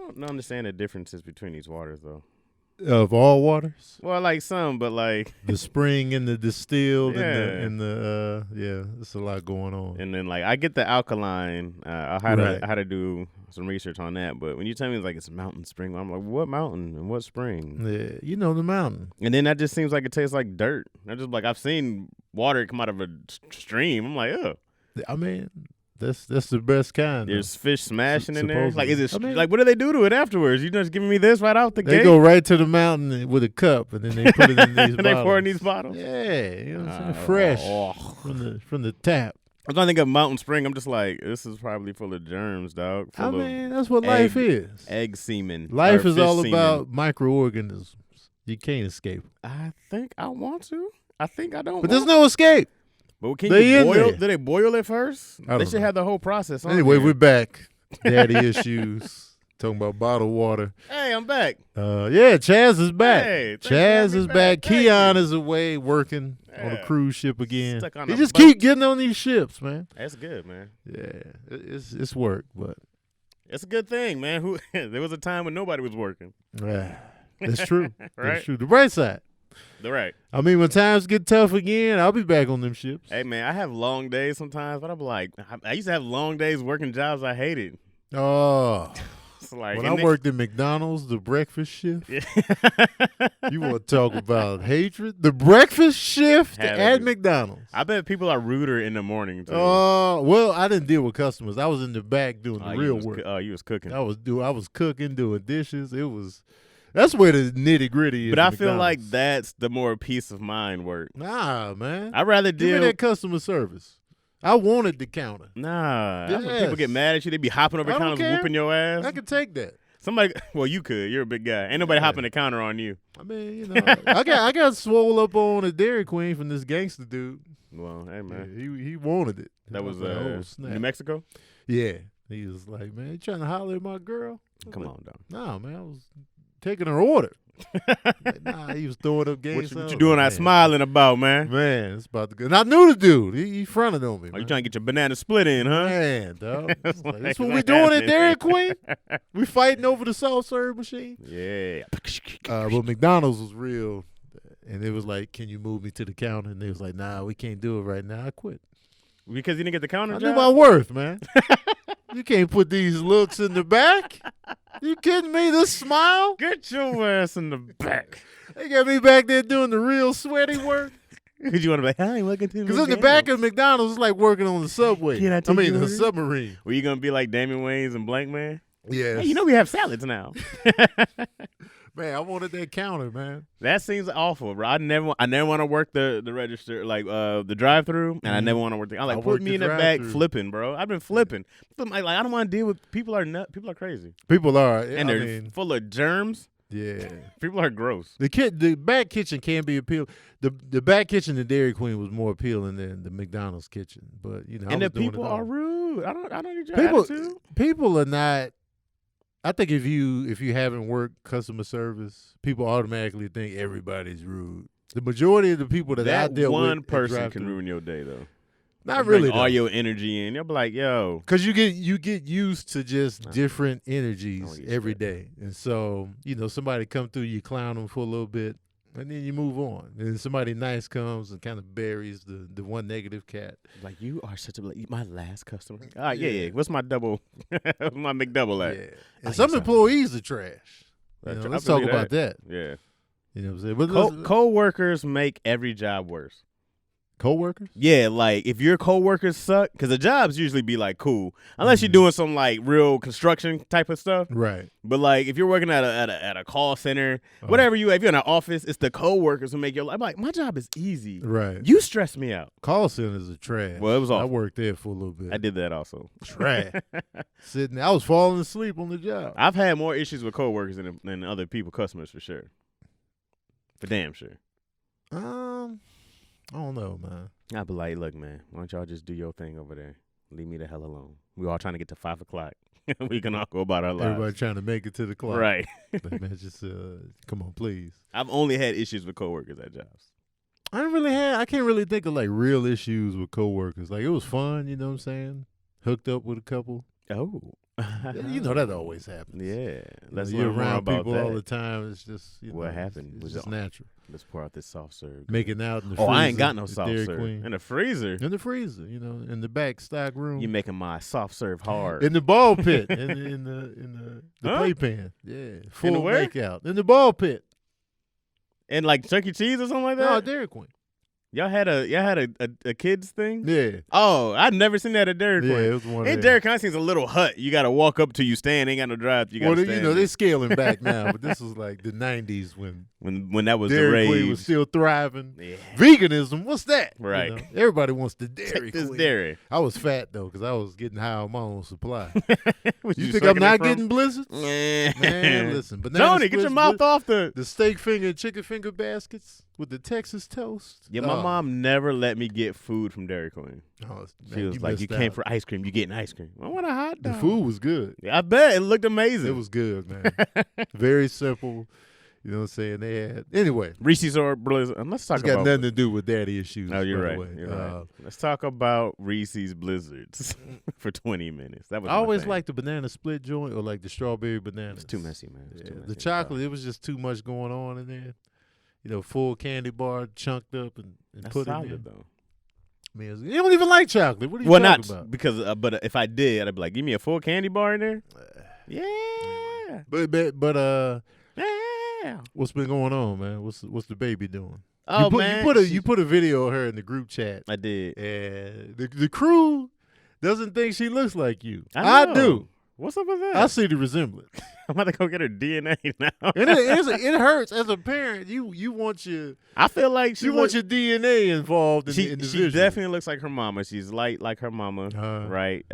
don't understand the differences between these waters though. Of all waters? Well, like some, but like the spring and the distilled yeah. and the there's a lot going on. And then like I get the alkaline. I had to do some research on that. But when you tell me it's like it's mountain spring, I'm like, what mountain and what spring? Yeah, you know the mountain. And then that just seems like it tastes like dirt. I just like I've seen water come out of a stream. I'm like, oh. I mean, that's the best kind. There's fish smashing in there. Supposedly. Like, is it like what do they do to it afterwards? You just giving me this right out the gate? They go right to the mountain with a cup, and then they put it in these bottles. And they pour in these bottles. Yeah, you know what I'm saying? Fresh from the tap. I'm trying to think of Mountain Spring. I'm just like, this is probably full of germs, dog. That's what life is. Egg semen. Life is all about microorganisms. You can't escape. I think I want to. I think I don't. But there's no escape. But can you boil? Do they boil it first? They should have the whole process on Anyway, there. we're back. Daddy issues. Talking about bottled water. Hey, I'm back. Yeah, Chaz is back. Hey, Chaz is back. Keon is away working on a cruise ship again. He just keep getting on these ships, man. That's good, man. Yeah, it's work, but it's a good thing, man. There was a time when nobody was working. That's true. Right? That's true. The bright side. Right. I mean, when times get tough again, I'll be back on them ships. Hey, man, I have long days sometimes, but I'm like, I used to have long days working jobs I hated. Oh. Like, when I worked at McDonald's, the breakfast shift, you want to talk about hatred? The breakfast shift at McDonald's. I bet people are ruder in the morning, too. Well, I didn't deal with customers. I was in the back doing the real work. You was cooking. I was cooking, doing dishes. That's where the nitty-gritty is. But I feel like that's the more peace of mind work. Nah, man. I'd rather deal with that customer service. I wanted the counter. Nah. That's when people get mad at you. They be hopping over counters, whooping your ass. I could take that. Well, you could. You're a big guy. Ain't nobody hopping the counter on you. I mean, I got swole up on a Dairy Queen from this gangster dude. Well, hey, man. Yeah, he wanted it. That was New Mexico? Yeah. He was like, man, you trying to holler at my girl? Come on, dog. Nah, man, I was taking her order. Like, he was throwing up games. What you doing that smiling about, man? Man, it's about to go. And I knew the dude. He fronted on me. You trying to get your banana split in, huh? Man, dog. That's what we doing at Dairy Queen. We fighting over the soft serve machine. Yeah. But McDonald's was real. And it was like, can you move me to the counter? And they was like, nah, we can't do it right now. I quit. Because you didn't get the counter job? I knew my worth, man. You can't put these looks in the back. You kidding me? This smile? Get your ass in the back. They got me back there doing the real sweaty work. Because you want to be like, hi, welcome to Because in the back of McDonald's, it's like working on the subway. The submarine. Were you going to be like Damon Wayans and Blank Man? Yes. Hey, you know we have salads now. Man, I wanted that counter, man. That seems awful, bro. I never want to work the register, like the drive-through, and I never want to work. I'm like, put me in the back flipping, bro. I've been flipping. Like, I don't want to deal with people. People are crazy. People are, and they're full of germs. Yeah, people are gross. The back kitchen can be appealing. The back kitchen at Dairy Queen was more appealing than the McDonald's kitchen, but and the people are rude. I don't need your attitude. People are not. I think if you haven't worked customer service, people automatically think everybody's rude. The majority of the people that I deal with, one person can ruin your day though. Not really. All your energy in. You'll be like, yo, because you get used to just different energies every day, and so somebody come through, you clown them for a little bit, and then you move on. And then somebody nice comes and kind of buries the one negative cat. Like, you are such my last customer. All right, yeah. What's my double? My McDouble at? Yeah. And some employees are trash. Let's talk about that. Yeah. You know what I'm saying? Co-workers make every job worse. Co-workers? Yeah, like if your co-workers suck, because the jobs usually be like cool, unless you're doing some like real construction type of stuff. Right. But like if you're working at a call center, whatever if you're in an office, it's the co-workers who make your life. I'm like, my job is easy. Right. You stress me out. Call centers are trash. Well, it was awful. I worked there for a little bit. I did that also. Trash. Sitting there. I was falling asleep on the job. I've had more issues with co-workers than other people, customers for sure. For damn sure. I don't know, man. I'd be like, look, man, why don't y'all just do your thing over there? Leave me the hell alone. We all trying to get to 5 o'clock. We can all go about our lives. Everybody trying to make it to the clock. Right. Like, man, just come on, please. I've only had issues with coworkers at jobs. I can't really think of like real issues with coworkers. Like, it was fun, you know what I'm saying? Hooked up with a couple. Oh. You know that always happens. Yeah, you're around people all the time. It's just what happened. It's just natural. Let's pour out this soft serve. Making out in the freezer. I ain't got no soft Dairy serve Queen. in the freezer. In the freezer, in the back stock room. You making my soft serve hard in the ball pit, in the playpan. Yeah, full makeout in the ball pit. And like Chuck E. Cheese or something like that. No, Dairy Queen. Y'all had a kids thing? Yeah. Oh, I'd never seen that at Dairy Queen. Yeah, it was one. In Dairy Queen, it's a little hut. You got to walk up till you stand. Ain't got no drive. You got to stand. They're scaling back now, but this was like the '90s when that was Dairy the rage. Queen was still thriving. Yeah. Veganism, what's that? Right. Everybody wants the Dairy Take Queen. dairy. I was fat though because I was getting high on my own supply. you think I'm not getting blizzards? Man, listen, Tony, get your mouth off the steak finger, chicken finger baskets with the Texas toast. Yeah, my mom never let me get food from Dairy Queen. She was like, "You came for ice cream, you getting ice cream." I want a hot dog. The food was good. Yeah, I bet it looked amazing. It was good, man. Very simple. You know what I'm saying? They had Reese's or Blizzard. Let's talk about. It's got nothing to do with daddy issues. Oh, you're right. You're right. Let's talk about Reese's Blizzards for 20 minutes. That was. I always liked the banana split joint or like the strawberry banana. It's too messy, man. Too messy. The chocolate, it was just too much going on in there. Full candy bar chunked up and put in there. Though. Man, you don't even like chocolate. What are you talking about? Because, but if I did, I'd be like, give me a full candy bar in there. Yeah. But yeah. What's been going on, man? What's the baby doing? Oh, man. You put a video of her in the group chat. I did. And the crew doesn't think she looks like you. I do. What's up with that? I see the resemblance. I'm about to go get her DNA now. It hurts as a parent. You want your. I feel like you want your DNA involved in the She definitely looks like her mama. She's light like her mama, right?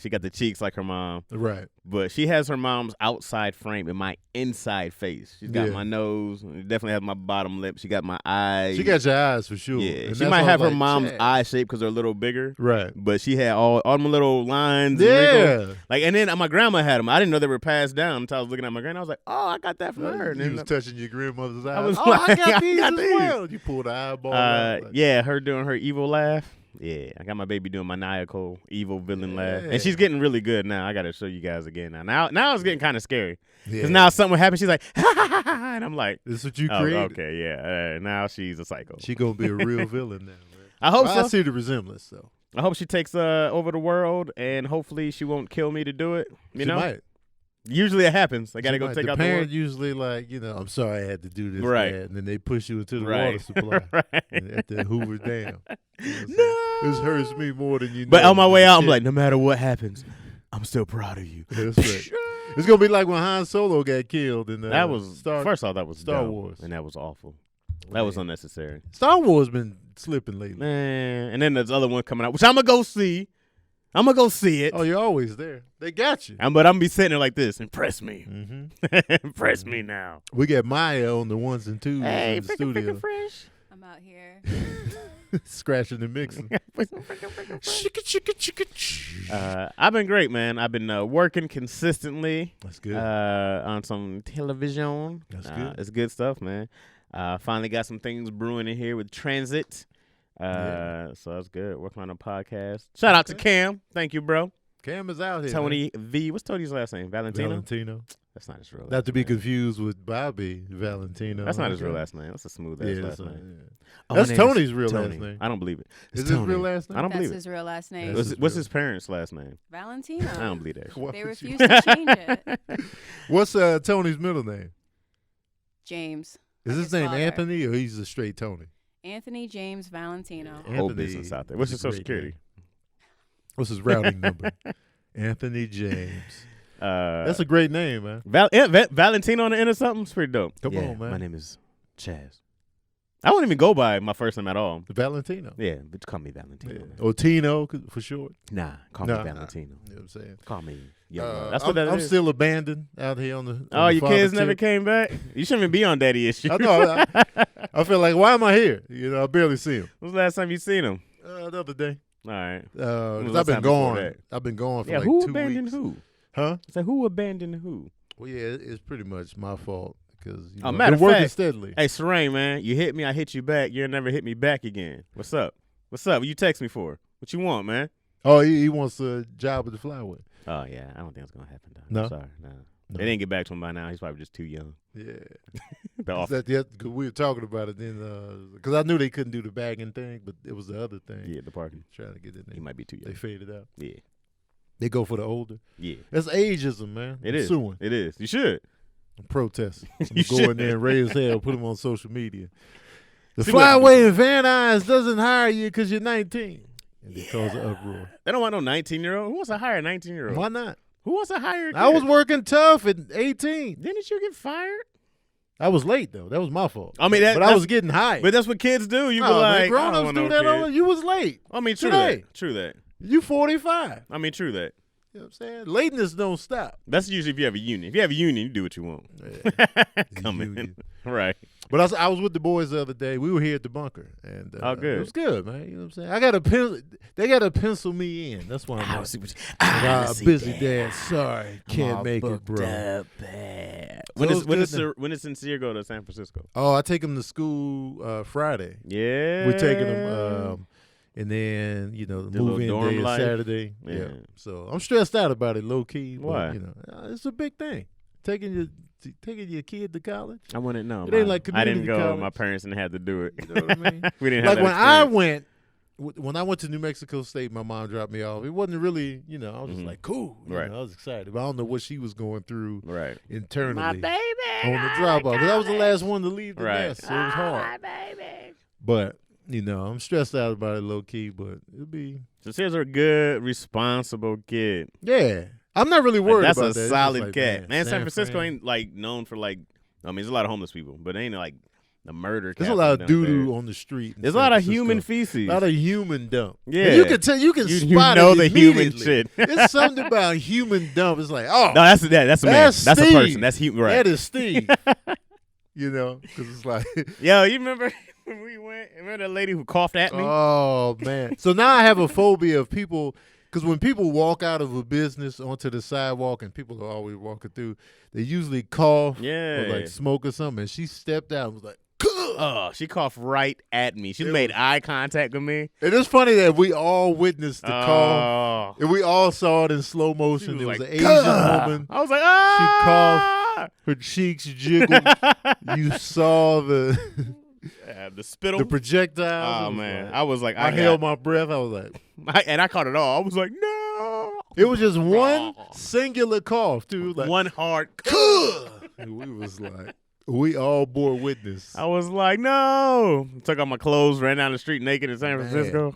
She got the cheeks like her mom, right? But she has her mom's outside frame and my inside face. She's got my nose. Definitely has my bottom lip. She got my eyes. She got your eyes for sure. Yeah, she might have her mom's eye shape because they're a little bigger, right? But she had all my little lines. Yeah, and then my grandma had them. I didn't know they were passed down until I was looking at my grandma. I was like, oh, I got that from her. And you was touching your grandmother's eyes. I was I got these as well. You pulled the eyeball out. Yeah, her doing her evil laugh. Yeah, I got my baby doing maniacal, evil villain laugh. And she's getting really good now. I got to show you guys again now. Now it's getting kind of scary. Because now something will happen. She's like, ha, ha, ha, ha, and I'm like. This is what you created? Okay, yeah. Now she's a psycho. She going to be a real villain now, man. I hope so. I see the resemblance, though. I hope she takes over the world, and hopefully she won't kill me to do it. You know? Might. Usually it happens. I got to go take out the parent usually like, I'm sorry I had to do this, right? Dad. And then they push you into the water supply at the Hoover Dam. No, this hurts me more than you know. But on my way out, I'm like, no matter what happens, I'm still proud of you. That's right. It's gonna be like when Han Solo got killed in that was first off that was Star dumb, Wars, and that was awful. That was unnecessary. Star Wars been slipping lately, man. And then there's other one coming out, which I'm gonna go see. I'm gonna go see it. Oh, you're always there. They got you. But I'm gonna be sitting there like this. Impress me. Mm-hmm. Impress me now. We got Maya on the ones and twos in the studio. Fresh. I'm out here. Scratching and mixing. I've been great, man. I've been working consistently. That's good. On some television. That's good. It's good stuff, man. Finally got some things brewing in here with Transit. So that's good. Working on a podcast. Shout out to Cam. Thank you, bro. Cam is out here. Tony V. What's Tony's last name? Valentino? That's not his real last name. Not to be confused with Bobby Valentino. That's not his real last name. That's a smooth ass last name. Oh, that's Tony's real last name. I don't believe it. Is his real last name? I don't believe it. That's his real last name. What's his parents' last name? Valentino. I don't believe that. They refuse to change it. What's Tony's middle name? James. Is his name Anthony or he's a straight Tony? Anthony James Valentino. Whole business out there. What's his social security? What's his routing number? Anthony James. That's a great name, man. Valentino on the end of something? It's pretty dope. Come on, man. My name is Chaz. I won't even go by my first name at all. Valentino. Yeah, but call me Valentino. Yeah. Or Tino for short. Nah, call me Valentino. You know what I'm saying? Call me. That's what that is. I'm still abandoned out here on the. Oh, your kids never came back? You shouldn't even be on daddy issues. I know. I feel like, why am I here? I barely see him. When's the last time you seen him? The other day. All right. I've been gone. I've been gone for like 2 weeks. Who abandoned who? Huh? So who abandoned who? Well, yeah, it's pretty much my fault because matter I've been working fact, steadily. Hey, Serene, man, you hit me, I hit you back. You'll never hit me back again. What's up? What you text me for? What you want, man? Oh, he wants a job with the flyway. Oh yeah, I don't think it's gonna happen though. No? I'm sorry, no. No. They didn't get back to him by now. He's probably just too young. Yeah. The off- Cause we were talking about it then, because I knew they couldn't do the bagging thing, but it was the other thing. yeah, the parking. Trying to get in there. He might be too young. They faded out. Yeah, They go for the older. yeah. That's ageism, man. It I'm is. suing. It is. You should. I'm protesting. I'm You going go in should. there and raise hell, put them on social media. The See what I can flyway in Van Nuys doesn't hire you because you're 19. And they cause an uproar. They don't want no 19-year-old. Who wants to hire a 19-year-old? Why not? Who wants to hire a kid? I was working tough at 18. Didn't you get fired? I was late, though. That was my fault. I mean, but I was getting hired. But that's what kids do. You No, be man, like, I grown-ups don't want do no that. kid. You was late. I mean, true Today. that. True that. You 45. I mean, true that. You know what I'm saying? Lateness don't stop. That's usually if you have a union. If you have a union, you do what you want. Yeah. Come in. Union. Right. But I was with the boys the other day. We were here at the bunker, and Oh, good. it was good, man. You know what I'm saying? I got a pencil. They got to pencil me in. That's why I'm busy, Dad. Sorry, can't make it, bro. When So is Sincere go to San Francisco? Oh, I take him to school Friday. Yeah. We're taking him, and then the little move-in dorm day is life. Saturday. Yeah. So I'm stressed out about it, low key. Why? But, it's a big thing. Taking your kid to college. I wouldn't know. It ain't like I didn't community go. college. My parents didn't have to do it. You know what I mean? We didn't have Like that when I went to New Mexico State, my mom dropped me off. It wasn't really, I was just like, cool. Right. I was excited. But I don't know what she was going through Right. internally My baby. on the drop off. That was the last one to leave the Right. nest, so it was hard. My baby. But, I'm stressed out about it low key, but it'll be. Sincere's a good, responsible kid. Yeah. I'm not really worried That's about a that. It's solid just like, cat. Man, San Francisco Fran. ain't like known for like. I mean, there's a lot of homeless people, but it ain't like the murder. There's a capital lot of down doo there. doo on the street. in There's a San lot of Francisco. human feces. A lot of human dump. Yeah. And you can tell. You can You spot know it the human immediately. shit. It's something about human dump. It's like, oh, No, that's a man. That's That's a Steve. person. That's human. Right. that is Steve. Because it's like, Yo, you remember when we went? Remember that lady who coughed at me? oh man. So now I have a phobia of people. Because when people walk out of a business onto the sidewalk and people are always walking through, they usually cough Yeah. or like smoke or something. And she stepped out and was like, Oh, she coughed right at me. She made eye contact with me. and it's funny that we all witnessed the cough. Oh. And we all saw it in slow She motion. was There was like, an Asian "Gah!" woman. I was like, ah! Her cheeks jiggled. You saw the Yeah, the spittle. the projectiles. Oh It was man, like- I was like, I held my breath. I was like, and I caught it all. I was like, no. it was just one singular cough, too. Like, One hard. and we was like, we all bore witness. I was like, no. Took off my clothes, ran down the street naked in San Man. Francisco.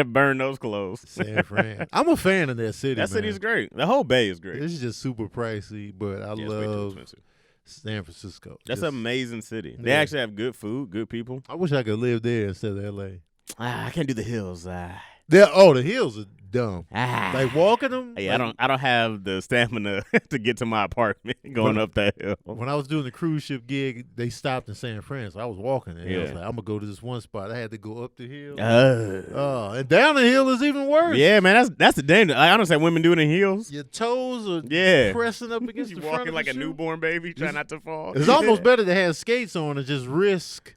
Burned those clothes. San Fran. I'm a fan of that city. That man. city's great. The whole Bay is great. It's just super pricey, but I Yeah, it's way too love expensive. San Francisco. That's Just- an amazing city. They Yeah. actually have good food, good people. I wish I could live there instead of L.A. I can't do the hills. The hills are dumb. Like walking them. Hey, like, I don't have the stamina to get to my apartment going up that hill. When I was doing the cruise ship gig, they stopped in San Fran, so I was walking, and I was Yeah. like, I'm gonna go to this one spot. I had to go up the hill. Uh, And down the hill is even worse. yeah, man, that's the danger. I don't say women do it in heels. Your toes are Yeah. pressing up against You the front walking of like the a shoe. newborn baby, trying not to fall. It's almost better to have skates on and just risk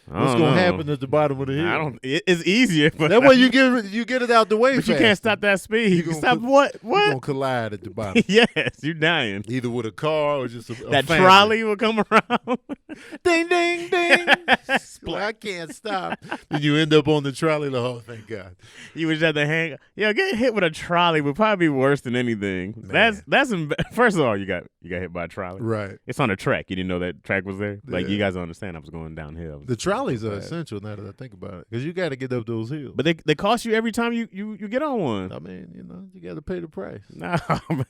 what's gonna happen at the bottom of the hill. I don't. It's easier, but That way you get it out the way. But you can't faster. stop that speed. You can gonna stop co- what? You're gonna What? collide at the bottom, Yes, you're dying. either with a car or just a That family. trolley will come around. Ding, ding, ding. Well, I can't stop. Then you end up on the trolley. Like, oh, thank God. You would just have to hang. Yeah, getting hit with a trolley would probably be worse than anything. Man. That's first of all, you got hit by a trolley. Right. It's on a track. You didn't know that track was there. Like Yeah. you guys don't understand. I was going downhill. The trolleys are Bad. essential now that I think about it, because you got to get up those hills. But they cost you every time you get on one. I mean, you got to pay the price. No,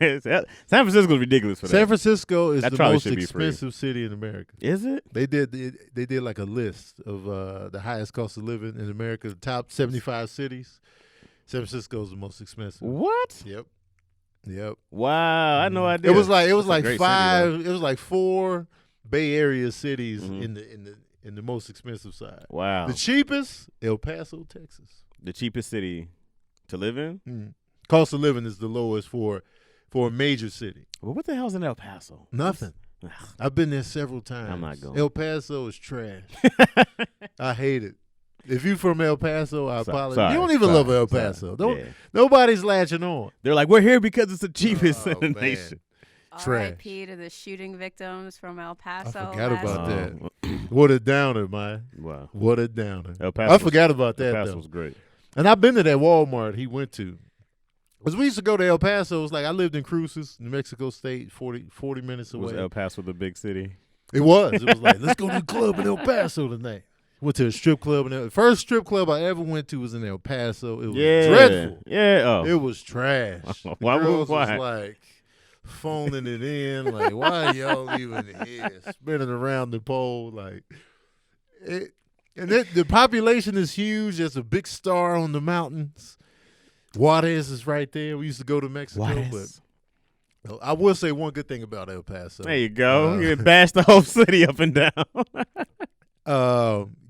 man. San Francisco's ridiculous for that. San Francisco is That the trolley most should be free. expensive city in America. Is it? They did like a list of the highest cost of living in America, the top 75 cities. San Francisco is the most expensive. What? Yep. Wow, I had no idea. It was like That's a great city, five. though. It was like 4 Bay Area cities Mhm. in the most expensive side. Wow. The cheapest, El Paso, Texas. The cheapest city to live in? Cost of living is the lowest for a major city. Well, what the hell's in El Paso? Nothing. I've been there several times. I'm not going. El Paso is trash. I hate it. If you from El Paso, I apologize. Sorry, You don't even love El Paso. Nobody's latching on. They're like, we're here because it's the cheapest in the man. nation. R.I.P. to the shooting victims from El Paso. I forgot about last that. What a downer, man. Wow. What a downer. El Paso I forgot about that, El Paso though. was great. And I've been to that Walmart he went to. Because we used to go to El Paso. It was like I lived in Cruces, New Mexico State, 40 minutes away. Was El Paso the big city? It was. It was like, let's go to the club in El Paso tonight. Went to a strip club. The first strip club I ever went to was in El Paso. It was dreadful. Yeah. Oh. It was trash. Why? Girls was like phoning it in. Like, why are y'all even here? Spinning around the pole. Like, it. And the population is huge. There's a big star on the mountains. Juarez is right there. We used to go to Mexico. But I will say one good thing about El Paso. There you go. You bash the whole city up and down.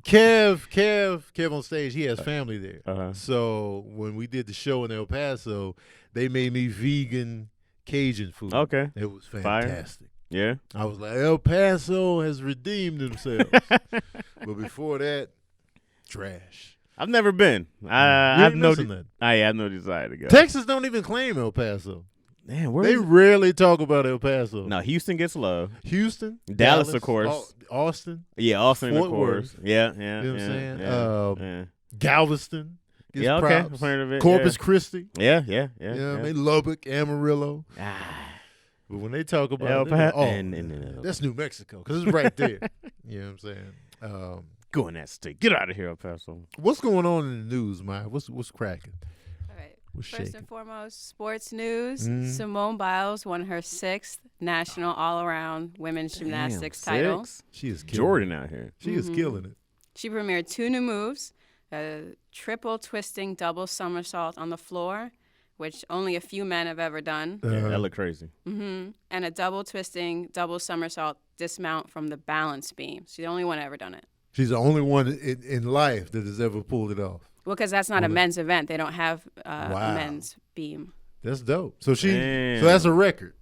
Kev on stage, he has family there. Uh-huh. So when we did the show in El Paso, they made me vegan Cajun food. Okay. It was fantastic. Fire. Yeah. I was like, El Paso has redeemed themselves. But before that, trash. I've never been. I have no desire to go. Texas don't even claim El Paso. Man, where they is it? rarely talk about El Paso. No, Houston gets love. Houston, Dallas of course. Austin. Yeah, Austin, Fort of course. Worth. Yeah. You know what I'm saying? Yeah. Galveston. Gets Okay. props. I've heard of it. Corpus Christi. Yeah. You know what I mean? Lubbock, Amarillo. But when they talk about El it, Paso, that's New Mexico because it's right there. You know what I'm saying? Go in that state. Get out of here, El Paso. What's going on in the news, Maya? What's cracking? All right. What's First shaking? and foremost, sports news. Mm-hmm. Simone Biles won her 6th national all-around women's gymnastics title. She is killing Jordan it. out here. She is killing it. She premiered 2 new moves, a triple twisting double somersault on the floor, which only a few men have ever done, That looked crazy. and a double twisting double somersault dismount from the balance beam. She's the only one ever done it. She's the only one in life that has ever pulled it off. Well, because that's not a men's event. They don't have a men's beam. That's dope. So so that's a record.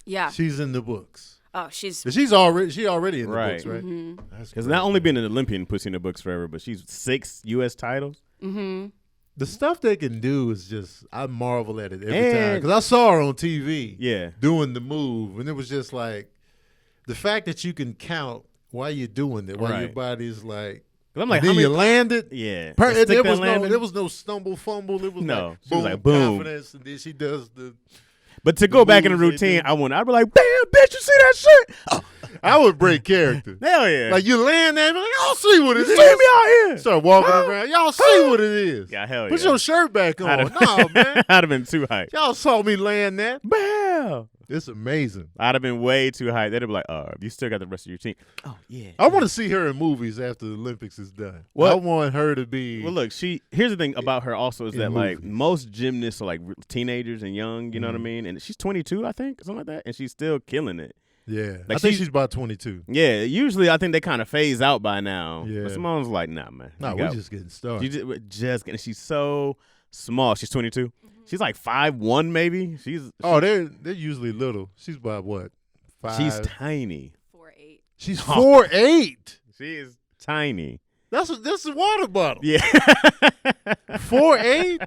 Yeah. She's in the books. Oh, she's already in the Right. books, right? Mm-hmm. Because not only been an Olympian puts in the books forever, but she's 6 U.S. titles. Mm-hmm. The stuff they can do is just, I marvel at it every time. Because I saw her on TV doing the move, and it was just like, the fact that you can count while you're doing it, while your body's like, I'm like, then you landed. Yeah. There was no stumble, fumble. It was no. She was like, boom. Confidence, and then she does the. But to go back in the routine, I'd be like, damn, bitch, you see that shit? Oh. I would break character. Hell yeah. Like you land there, like, y'all see what it is. See me out here. Start walking around. Y'all see what it is. Yeah, hell Put your shirt back on. No, man. I'd have been too hyped. Y'all saw me land that. Bam. It's amazing. I'd have been way too hyped. They'd be like, you still got the rest of your team. Oh, yeah. I want to see her in movies after the Olympics is done. I want her to be. Well, look, here's the thing about her also is that, like, most gymnasts are, like, teenagers and young, you know what I mean? And she's 22, I think, something like that, and she's still killing it. Yeah. Like I think she's about 22. Yeah. Usually, I think they kind of phase out by now. Yeah. But Simone's like, nah, man. Nah, we're just getting started. We're just getting. She's so small. She's 22. She's like 5'1", maybe. They're usually little. She's about what? 5? She's tiny. 4'8". She's 4'8". She is tiny. That's a water bottle. Yeah. 4'8".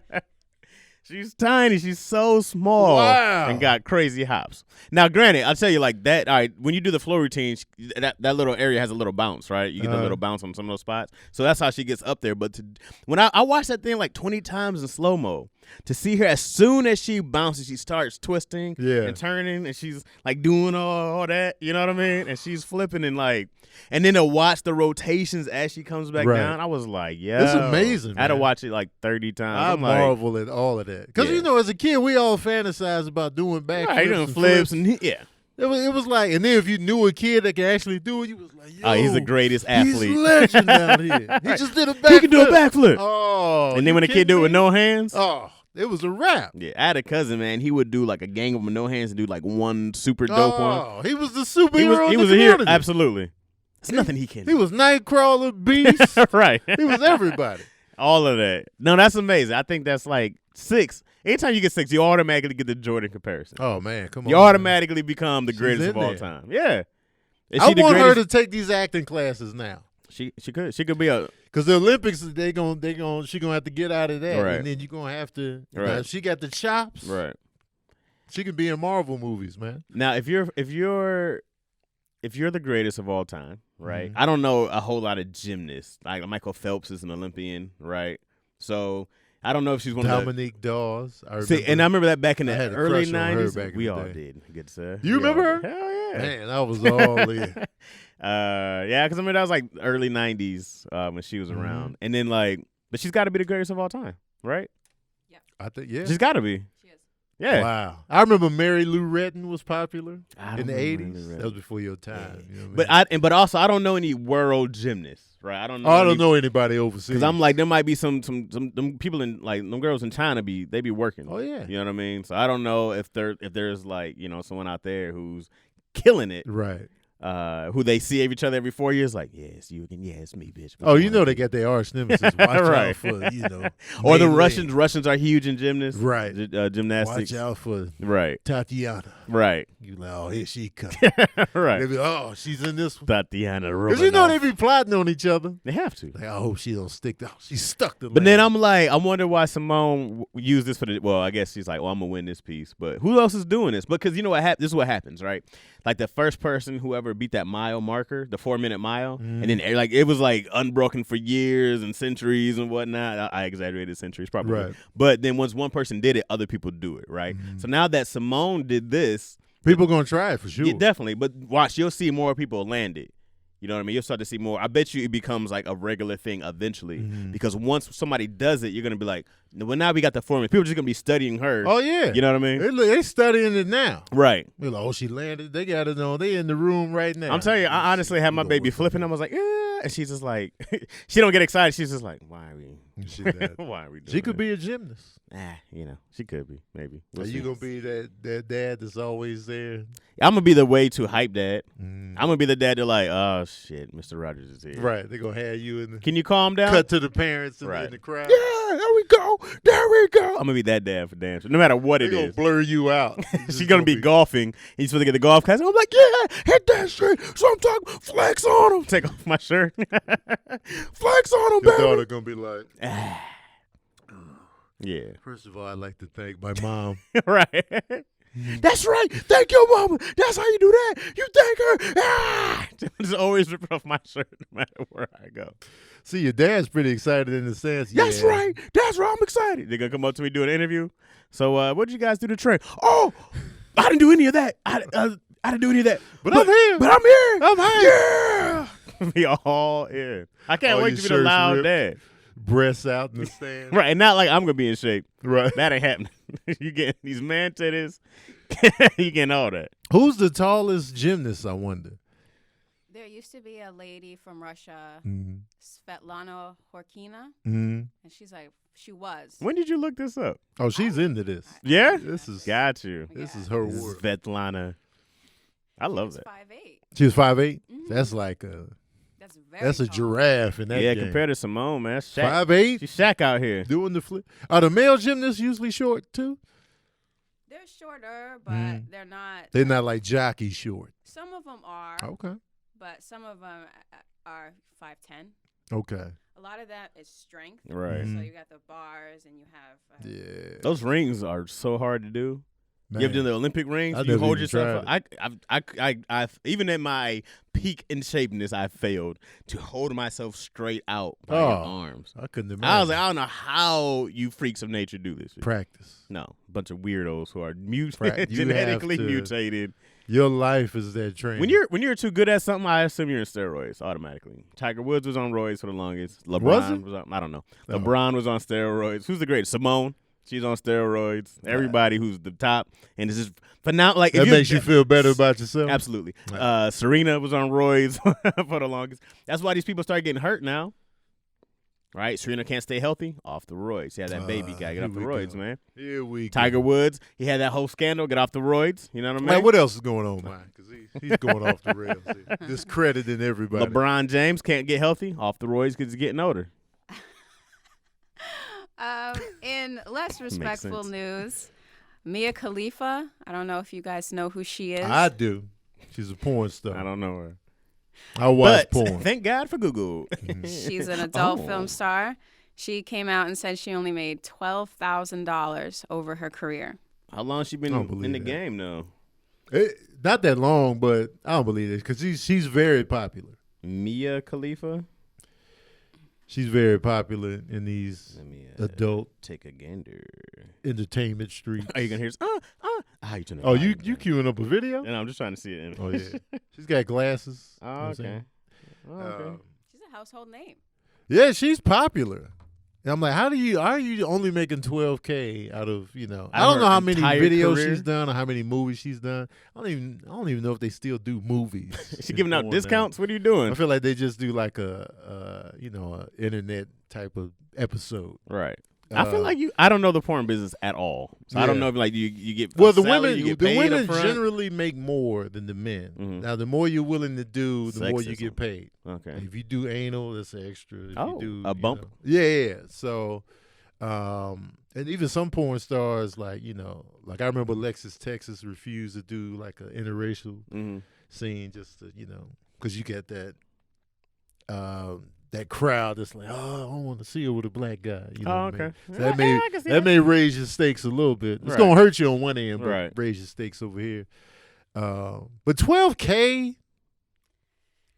She's tiny. She's so small. Wow. And got crazy hops. Now, granted, I'll tell you like that. All right, when you do the flow routine, that little area has a little bounce, right? You get the little bounce on some of those spots. So that's how she gets up there. But when I watched that thing like 20 times in slow mo, to see her as soon as she bounces, she starts twisting and turning, and she's like doing all that. You know what I mean? And she's flipping and then to watch the rotations as she comes back down, I was like, yeah, it's amazing. I had to watch it like 30 times. I marvel at all of that because as a kid, we all fantasize about doing backflips, right, doing flips, and It was like, and then if you knew a kid that could actually do it, you was like, yo, he's the greatest athlete. He's legend out here. He just did a backflip. He can do a backflip. Oh, and then when a kid do it with no hands, it was a wrap. Yeah, I had a cousin, man. He would do like a gang with no hands and do like one super dope one. Oh, he was the superhero. He was a hero. Absolutely. There's nothing he can't do. He was Nightcrawler, Beast. Right. He was everybody. All of that. No, that's amazing. I think that's like 6. Anytime you get 6, you automatically get the Jordan comparison. Oh, man, come on. You automatically become the greatest of all time. Yeah. I want her to take these acting classes now. She could. She could be a Because the Olympics, she gonna have to get out of that, Right. and then you're gonna have to. Right. Now, if she got the chops, Right. she can be in Marvel movies, man. Now, if you're the greatest of all time, right? Mhm. I don't know a whole lot of gymnasts. Like Michael Phelps is an Olympian, right? So I don't know if she's one of the. Dominique Dawes. I See, and I remember that back in I the had a early crush on her '90s. back in We the all day. did. Good sir. You We all remember did. her? Hell yeah. Man, I was all in. Yeah, because I mean that was like early '90s when she was around, and then but she's got to be the greatest of all time, right? I think, yeah. She's got to be. She is. Yeah. Wow. I remember Mary Lou Retton was popular I in don't the remember 80s. Mary Lou That was Retton. before your time. You know what But I mean? but also I don't know any world gymnasts, right? I don't know. I don't know anybody overseas. Because I'm like, there might be some them people in like them girls in China they be working. Oh, yeah. You know what I mean? So I don't know if there's like, someone out there who's killing it, Right. who they see each other every 4 years, like, yeah, it's you again, yeah, it's me, bitch. Oh, you know they got their arch nemesis. Watch Right. out for, Or the Mei Ling. Russians are huge in gymnastics. Right. Gymnastics. Watch out for Right. Tatiana. Right. You like, oh, here she comes. Right. They be, oh, she's in this one. Tatiana Because you know Romanoff. they be plotting on each other. They have to. Like, I hope she don't stick. Oh, she's stuck to But then I'm like, I wonder why Simone used this for the. Well, I guess she's like, well, I'm gonna win this piece. But who else is doing this? Because you know what? This is what happens, right? Like the first person who ever beat that mile marker, the 4-minute mile, and then like it was like unbroken for years and centuries and whatnot. I exaggerated centuries probably, Right. But then once one person did it, other people do it, right? So now that Simone did this, people gonna try it for sure. yeah, definitely. But watch, you'll see more people land it. You know what I mean? You'll start to see more. I bet you it becomes like a regular thing eventually. Because once somebody does it, you're going to be like, well, now we got the formula. People are just going to be studying her. Oh yeah. You know what I mean? They studying it now. Right. They're like, oh, she landed. They got to know. They in the room right now. I'm telling you, I honestly had my baby flipping. I was like, and she's just like, she don't get excited. She's just like, why are we? Why are we doing She could this? be a gymnast. She could be, maybe. Are you gonna be that dad that's always there? I'm gonna be the way too hype dad. Mm. I'm gonna be the dad that like, oh shit, Mr. Rodgers is here. Right. They're gonna have you in the Can you calm down? cut to the parents in, Right. in the crowd. Yeah, there we go. There we go. I'm gonna be that dad for damn sure. No matter what it They're gonna is. blur you out. She's gonna be golfing. And he's supposed to get the golf class. And I'm like, yeah, hit that shit. Sometimes flex on him. Take off my shirt. Flex on him, Your baby. daughter gonna be like, Yeah. first of all, I'd like to thank my mom. Right. That's right. Thank your mama. That's how you do that. You thank her. Ah! Just always rip off my shirt no matter where I go. See, your dad's pretty excited in the sense. That's yeah. right. That's right. I'm excited. They're going to come up to me, do an interview. So what did you guys do to train? Oh, I didn't do any of that. I didn't do any of that. But I'm here. But I'm here. I'm here. Yeah. We all in. I can't All wait your to be the shirts loud ripped. dad. Breasts out in the stand. Right. And not like I'm going to be in shape. Right. That ain't happening. You getting these man titties. You getting all that. Who's the tallest gymnast, I wonder? There used to be a lady from Russia, Mm-hmm. Svetlana Horkina, Mm-hmm. and she was. When did you look this up? Oh, she's into this. Yeah? This is Got you. This Yeah. is her This is work. Svetlana. I She love was that. 5'8". She was 5'8". Mhm. That's like a That's a a giraffe in that Yeah, game. compared to Simone, man. That's Shaq. 5'8", She's Shaq out here. doing the flip. Are the male gymnasts usually short too? They're shorter, but Mhm. they're not. They're not like jockey short. Some of them are, Okay. but some of them are 5'10". Okay. A lot of that is strength. Right. Mhm. So you got the bars and you have. Yeah. Those rings are so hard to do. Man. You ever done the Olympic rings? I You never hold even yourself. tried I've even in my peak in shapeness, I failed to hold myself straight out by Oh. your arms. I couldn't imagine. I was like, I don't know how you freaks of nature do this shit. Practice. No, bunch of weirdos who are You have genetically to- mutated. Your life is that training. When you're too good at something, I assume you're in steroids automatically. Tiger Woods was on roids for the longest. Was LeBron he? was on. I don't know. Oh. LeBron was on steroids. Who's the greatest? Simone. She's on steroids. Everybody who's the top, and it's just phenomenal. Like that if makes you feel better about yourself. Absolutely. Right. Serena was on roids for the longest. That's why these people start getting hurt now. Right? Serena can't stay healthy. Off the roids. She had that baby guy. Get here off the we roids, go. man. Here we Tiger go. Woods. He had that whole scandal. Get off the roids. You know what I mean? Man, what else is going on, man? Because he's going off the rails. Here. Discrediting everybody. LeBron James can't get healthy. Off the roids because he's getting older. In less respectful sense. news, Mia Khalifa. I don't know if you guys know who she is. I do. She's a porn star. I don't know her. I watch But porn. thank God for Google. She's an adult film star. She came out and said she only made $12,000 over her career. How long she been in the game though? Not that long, but I don't believe it because she's very popular. Mia Khalifa. She's very popular in these adult take a gander entertainment streets. Are you gonna hear? How you turn it? Oh, you queuing up a video? And I'm just trying to see it. Oh yeah, she's got glasses. Oh, okay. She's a household name. Yeah, she's popular. And I'm like, how are you only making $12K out of, I don't know how many videos she's done or how many movies she's done. I don't even know if they still do movies. She giving out discounts? What are you doing? I feel like they just do like a internet type of episode. Right. I feel like I don't know the porn business at all. So I don't know if like you get the salary, women generally make more than the men. Mm-hmm. Now the more you're willing to do, the more you get paid. Okay. If you do anal, that's extra. If you do, a bump. Yeah. So, and even some porn stars like like I remember Alexis Texas refused to do like an interracial scene just to because you get that. That crowd that's like, I don't want to see her with a black guy. You know what I mean? So that may raise your stakes a little bit. It's gonna hurt you on one end, but raise your stakes over here. But $12K,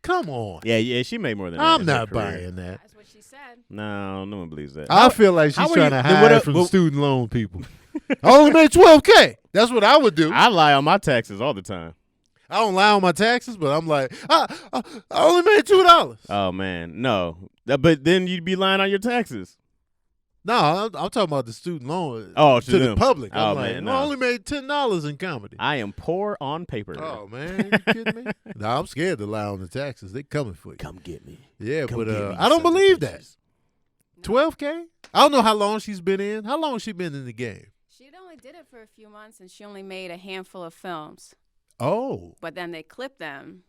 come on. Yeah, she made more than that. I'm not buying that. That's what she said. No one believes that. I feel like she's trying to hide from student loan people. I only made $12K. That's what I would do. I lie on my taxes all the time. I don't lie on my taxes, but I'm like, I only made $2. Oh man, no. But then you'd be lying on your taxes. No, I'm talking about the student loan. To the public. I'm man, I only made $10 in comedy. I am poor on paper. Oh man, you kidding me? No, I'm scared to lie on the taxes. They coming for you. Come get me. Yeah, but I don't believe that. $12K? I don't know how long she's been in. How long has she been in the game? She only did it for a few months, and she only made a handful of films. Oh. But then they clipped them.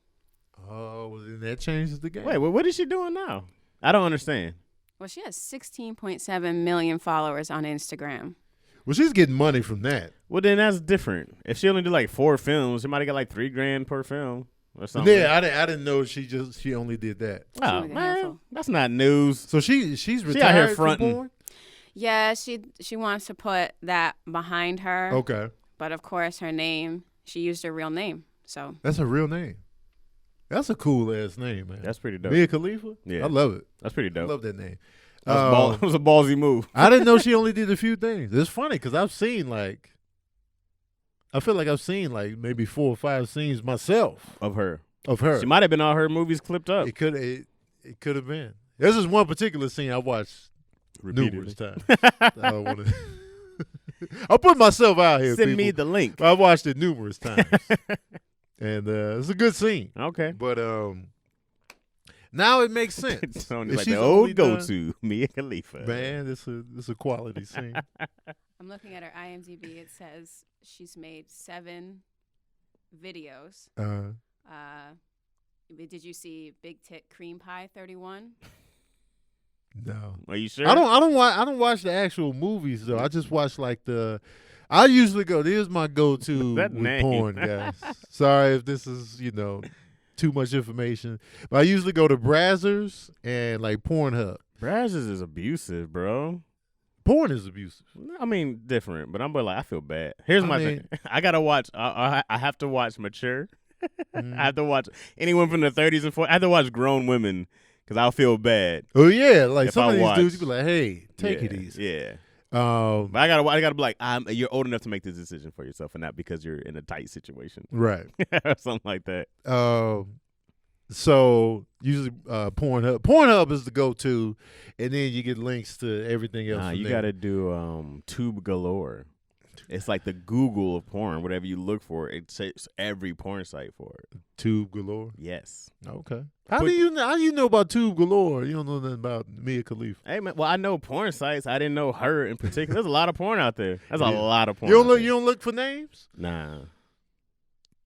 Oh, well, then that changes the game. Wait, what is she doing now? I don't understand. Well, she has 16.7 million followers on Instagram. Well, she's getting money from that. Well, then that's different. If she only did like 4 films, she might have got like $3,000 per film or something. Yeah, I didn't know she only did that. Oh man, that's not news. So she's retired. She out here fronting. From porn? Yeah, she wants to put that behind her. Okay. But of course, her name. She used her real name, so. That's her real name. That's a cool ass name, man. That's pretty dope. Mia Khalifa? Yeah. I love it. That's pretty dope. I love that name. It was a ballsy move. I didn't know she only did a few things. It's funny because I feel like I've seen like maybe 4 or 5 scenes myself. Of her. She might have been all her movies clipped up. It could have been. There's this one particular scene I watched numerous times. I don't want to. I'll put myself out here. Send me the link. I watched it numerous times, and it's a good scene. Okay, but now it makes sense. Tony's like the old go-to, Mia Khalifa. Man, this a quality scene. I'm looking at her IMDb. It says she's made 7 videos. Did you see Big Tit Cream Pie 31? No. Are you sure? I don't watch the actual movies though. I just watch like I usually go. Here's my go-to with porn, guys. Sorry if this is too much information, but I usually go to Brazzers and like Pornhub. Brazzers is abusive, bro. Porn is abusive. I mean, different, but I'm like I feel bad. Here's my thing. I gotta watch. I have to watch mature. I have to watch anyone from the 30s and 40s. I have to watch grown women. Because I'll feel bad. Oh yeah, like some of these dudes, you be like, "Hey, take it easy." Yeah. But I gotta be like, you're old enough to make this decision for yourself, and not because you're in a tight situation, right? Something like that. So usually, Pornhub is the go-to, and then you get links to everything else. You gotta do Tube Galore. It's like the Google of porn. Whatever you look for, it takes every porn site for it. Tube Galore? Yes. Okay. How do you know about Tube Galore? You don't know nothing about Mia Khalifa. Hey man, well I know porn sites. I didn't know her in particular. There's a lot of porn out there. There's a lot of porn. You don't look for names? Nah.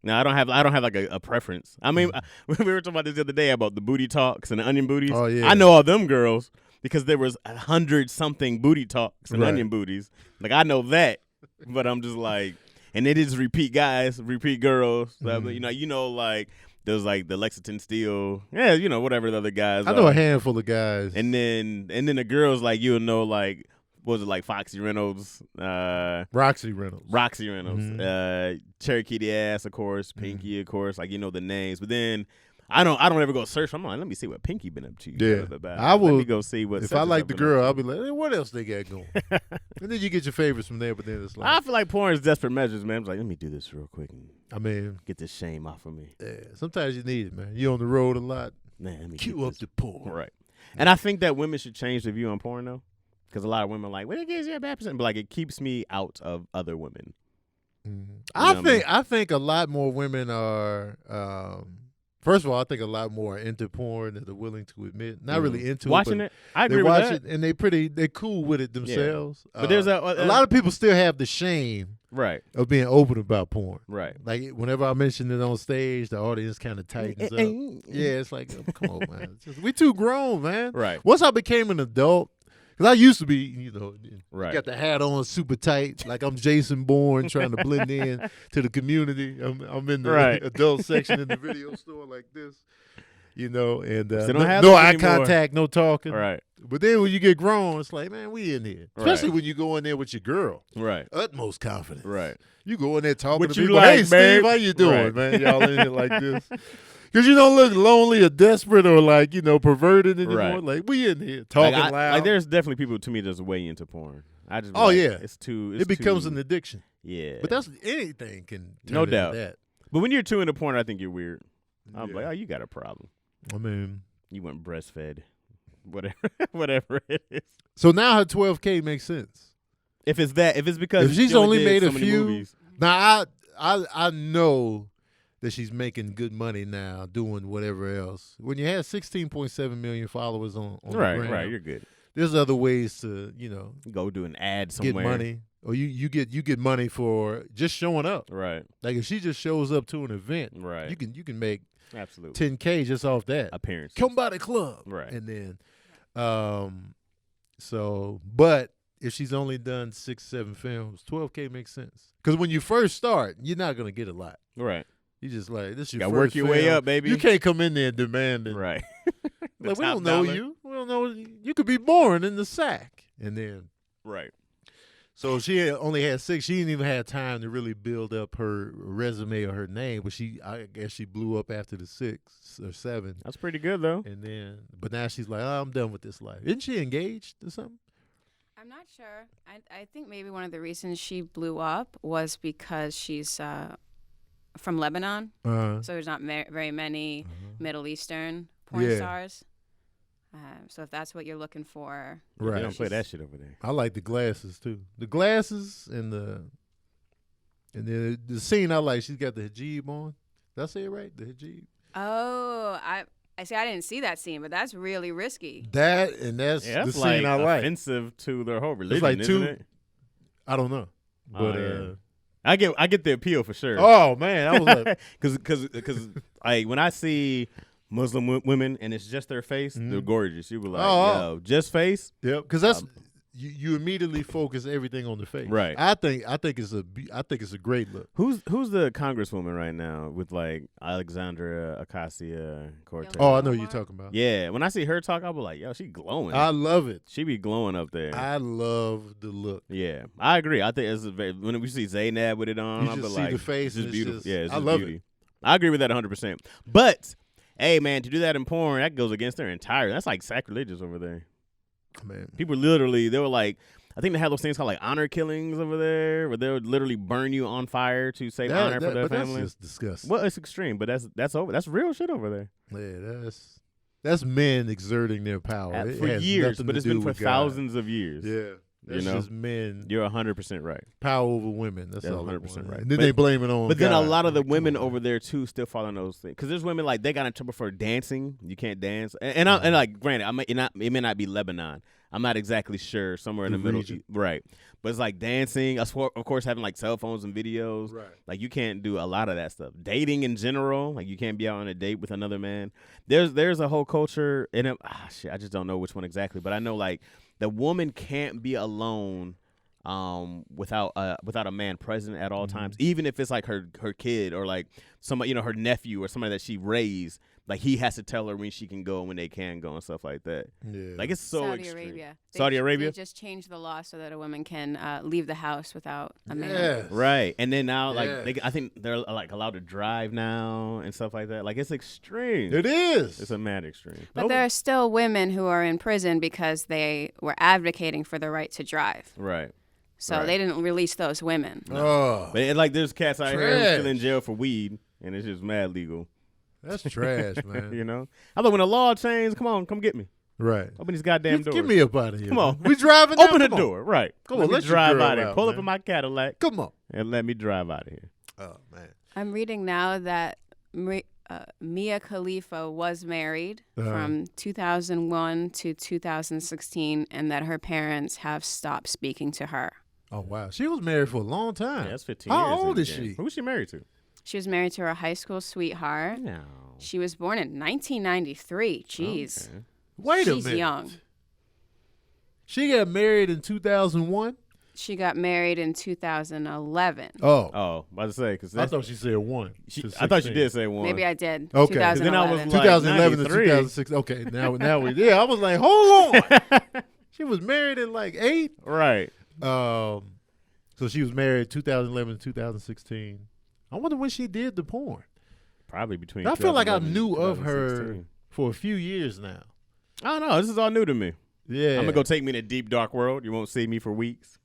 No, I don't have like a preference. I mean, we were talking about this the other day about the booty talks and the onion booties. Oh yeah. I know all them girls because there was 100-something booty talks and onion booties. Like I know that. But I'm just like, and it is repeat guys, repeat girls. So, like Those like the Lexington Steel, yeah, you know, whatever the other guys. I know a handful of guys. And then the girls like you'll know like what was it like Foxy Reynolds, Roxy Reynolds, Cherokee the Ass, of course, Pinky, of course, like you know the names. But then I don't ever go search. I'm like, let me see what Pinky been up to. I will. Let me go see what. If I like the girl, I'll be like, hey, what else they got going? And then you get your favorites from there. But then it's like, I feel like porn is desperate measures, man. I'm like, let me do this real quick and get this shame off of me. Yeah, sometimes you need it, man. You're on the road a lot. Man, let me cue up the porn, right? And I think that women should change their view on porn though, because a lot of women are like, well, it gives you a bad percent, but like it keeps me out of other women. I think a lot more women are. First of all, I think a lot more are into porn than they're willing to admit. Not really into watching it. I agree with that. And they're cool with it themselves. Yeah. But there's a lot of people still have the shame of being open about porn. Right. Like whenever I mention it on stage, the audience kind of tightens up. Yeah, it's like, oh, come on, man. We too grown, man. Right. Once I became an adult, because I used to be, you know, got the hat on super tight, like I'm Jason Bourne trying to blend in to the community. I'm in the adult section in the video store like this, you know, and no eye contact, no talking. Right. But then when you get grown, it's like, man, we in here. Especially when you go in there with your girl. Right. Utmost confidence. Right. You go in there talking what to you people. Like, hey, Steve, how you doing, man? Y'all in here like this. Because you don't look lonely or desperate or like, you know, perverted anymore. Right. Like, we in here talking loud. Like, there's definitely people to me that's way into porn. I just it's too. It becomes an addiction. Yeah. But that's anything can turn no into doubt. that. But when you're too into porn, I think you're weird. I'm like, oh, you got a problem. I mean, you went breastfed, whatever it is. So now her 12K makes sense. If it's because if she's only made a few movies. Now I know that she's making good money now doing whatever else. When you have 16.7 million followers on the gram, right, you're good. There's other ways to, you know, go do an ad somewhere. Get money. Or you get money for just showing up. Right. Like if she just shows up to an event, right. You can make absolutely $10K just off that. Appearance. Come by the club. Right. And then but if she's only done 6-7 films, 12K makes sense. Because when you first start, you're not gonna get a lot. Right. You just like, this is your gotta first work your film. way up, baby. You can't come in there demanding. Right. Like, we don't know you. We don't know. You could be born in the sack. And then. Right. So she only had 6. She didn't even have time to really build up her resume or her name. But I guess she blew up after the 6 or 7. That's pretty good, though. And then, but now she's like, oh, I'm done with this life. Isn't she engaged or something? I'm not sure. I think maybe one of the reasons she blew up was because she's from Lebanon. So there's not very many Middle Eastern porn stars. So if that's what you're looking for, right? They don't play that shit over there. I like the glasses too. The glasses and then the scene I like. She's got the hijab on. Did I say it right? The hijab. Oh, I see. I didn't see that scene, but that's really risky. That's the scene I like. Offensive to their whole religion, isn't it? I don't know, but I get the appeal for sure. Oh man, I was like, because when I see Muslim women and it's just their face, they're gorgeous. You be like, yo, just face. Yep, because that's you immediately focus everything on the face. Right. I think it's a great look. Who's the congresswoman right now with like Alexandria Ocasio-Cortez? Oh, I know who you're talking about. Yeah, when I see her talk, I'll be like, yo, she glowing. I love it. She be glowing up there. I love the look. Yeah, I agree. I think when we see Zaynab with it on, I'll be like, the face. It's just beautiful. It's I love beauty. it. I agree with that 100%. But hey, man, to do that in porn, that goes against their entire. That's like sacrilegious over there. Man. People literally, they were like, I think they have those things called like honor killings over there, where they would literally burn you on fire to save honor for their family. That's just disgusting. Well, it's extreme, but that's over. That's real shit over there. Yeah, that's men exerting their power For years, but it's been for thousands of years. Yeah. That's just men. You're 100% right. Power over women. That's all 100% right. And then they blame it on. But then a lot of the women over there too still fall on those things because there's women like they got in trouble for dancing. You can't dance, and like granted, it may not be Lebanon. I'm not exactly sure. Somewhere in the middle, right? But it's like dancing. Of course, having like cell phones and videos. Right. Like you can't do a lot of that stuff. Dating in general, like you can't be out on a date with another man. There's a whole culture in it. I just don't know which one exactly, but I know like. The woman can't be alone without a man present at all times, even if it's like her kid or like somebody, her nephew or somebody that she raised, like he has to tell her when she can go and when they can go and stuff like that. Yeah. Like it's so Saudi extreme. Arabia. Saudi Arabia? They just changed the law so that a woman can leave the house without a man. Yes. Right. And then now, like, I think they're like allowed to drive now and stuff like that. Like it's extreme. It is. It's a mad extreme. But there are still women who are in prison because they were advocating for the right to drive. Right. So they didn't release those women. No. Oh. But like there's cats out here still in jail for weed, and it's just mad legal. That's trash, man. I thought when the law changed, come get me. Right. Open these goddamn doors. Get me up out of here. Come on. We driving now? Open the door. Right. Come on, let's drive out of here. Pull up in my Cadillac. Come on. And let me drive out of here. Oh, man. I'm reading now that Mia Khalifa was married from 2001 to 2016, and that her parents have stopped speaking to her. Oh, wow. She was married for a long time. Yeah, that's 15 years. How old is she? Who was she married to? She was married to her high school sweetheart. No. She was born in 1993. Jeez. Okay. Wait a minute. She's young. She got married in 2001? She got married in 2011. Oh. About to say, because I thought she said one. I thought she did say one. Maybe I did. Okay. 2011. Then I was like 2011 to 2006. Okay. Now we. Yeah, I was like, hold on. She was married in like 8. Right. So she was married 2011 to 2016. I wonder when she did the porn. Probably between. I feel like I knew of her for a few years now. I don't know. This is all new to me. Yeah. I'm going to go take me in a deep, dark world. You won't see me for weeks.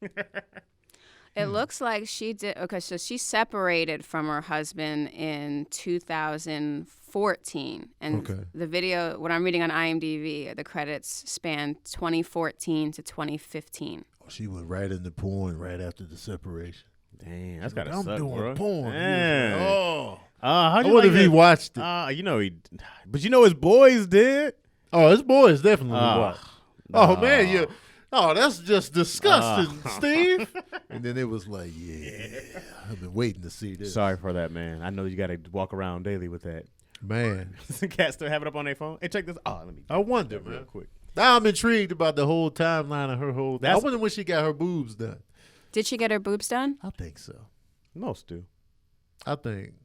It looks like she did. Okay, so she separated from her husband in 2014. And the video, what I'm reading on IMDb, the credits span 2014 to 2015. Oh, she was right in the porn right after the separation. Damn, that's gotta I'm suck, doing bro. porn. Damn. Oh. I wonder if he watched it. But his boys did. Oh, his boys definitely watched. No. Oh, man, that's just disgusting, Steve. And then it was like, I've been waiting to see this. Sorry for that, man. I know you got to walk around daily with that. Man. Cats still have it up on their phone. Hey, check this. Oh, let me. I wonder, man. Real quick. Now I'm intrigued about the whole timeline of her whole thing. I wonder when she got her boobs done. Did she get her boobs done? I think so. Most do. I think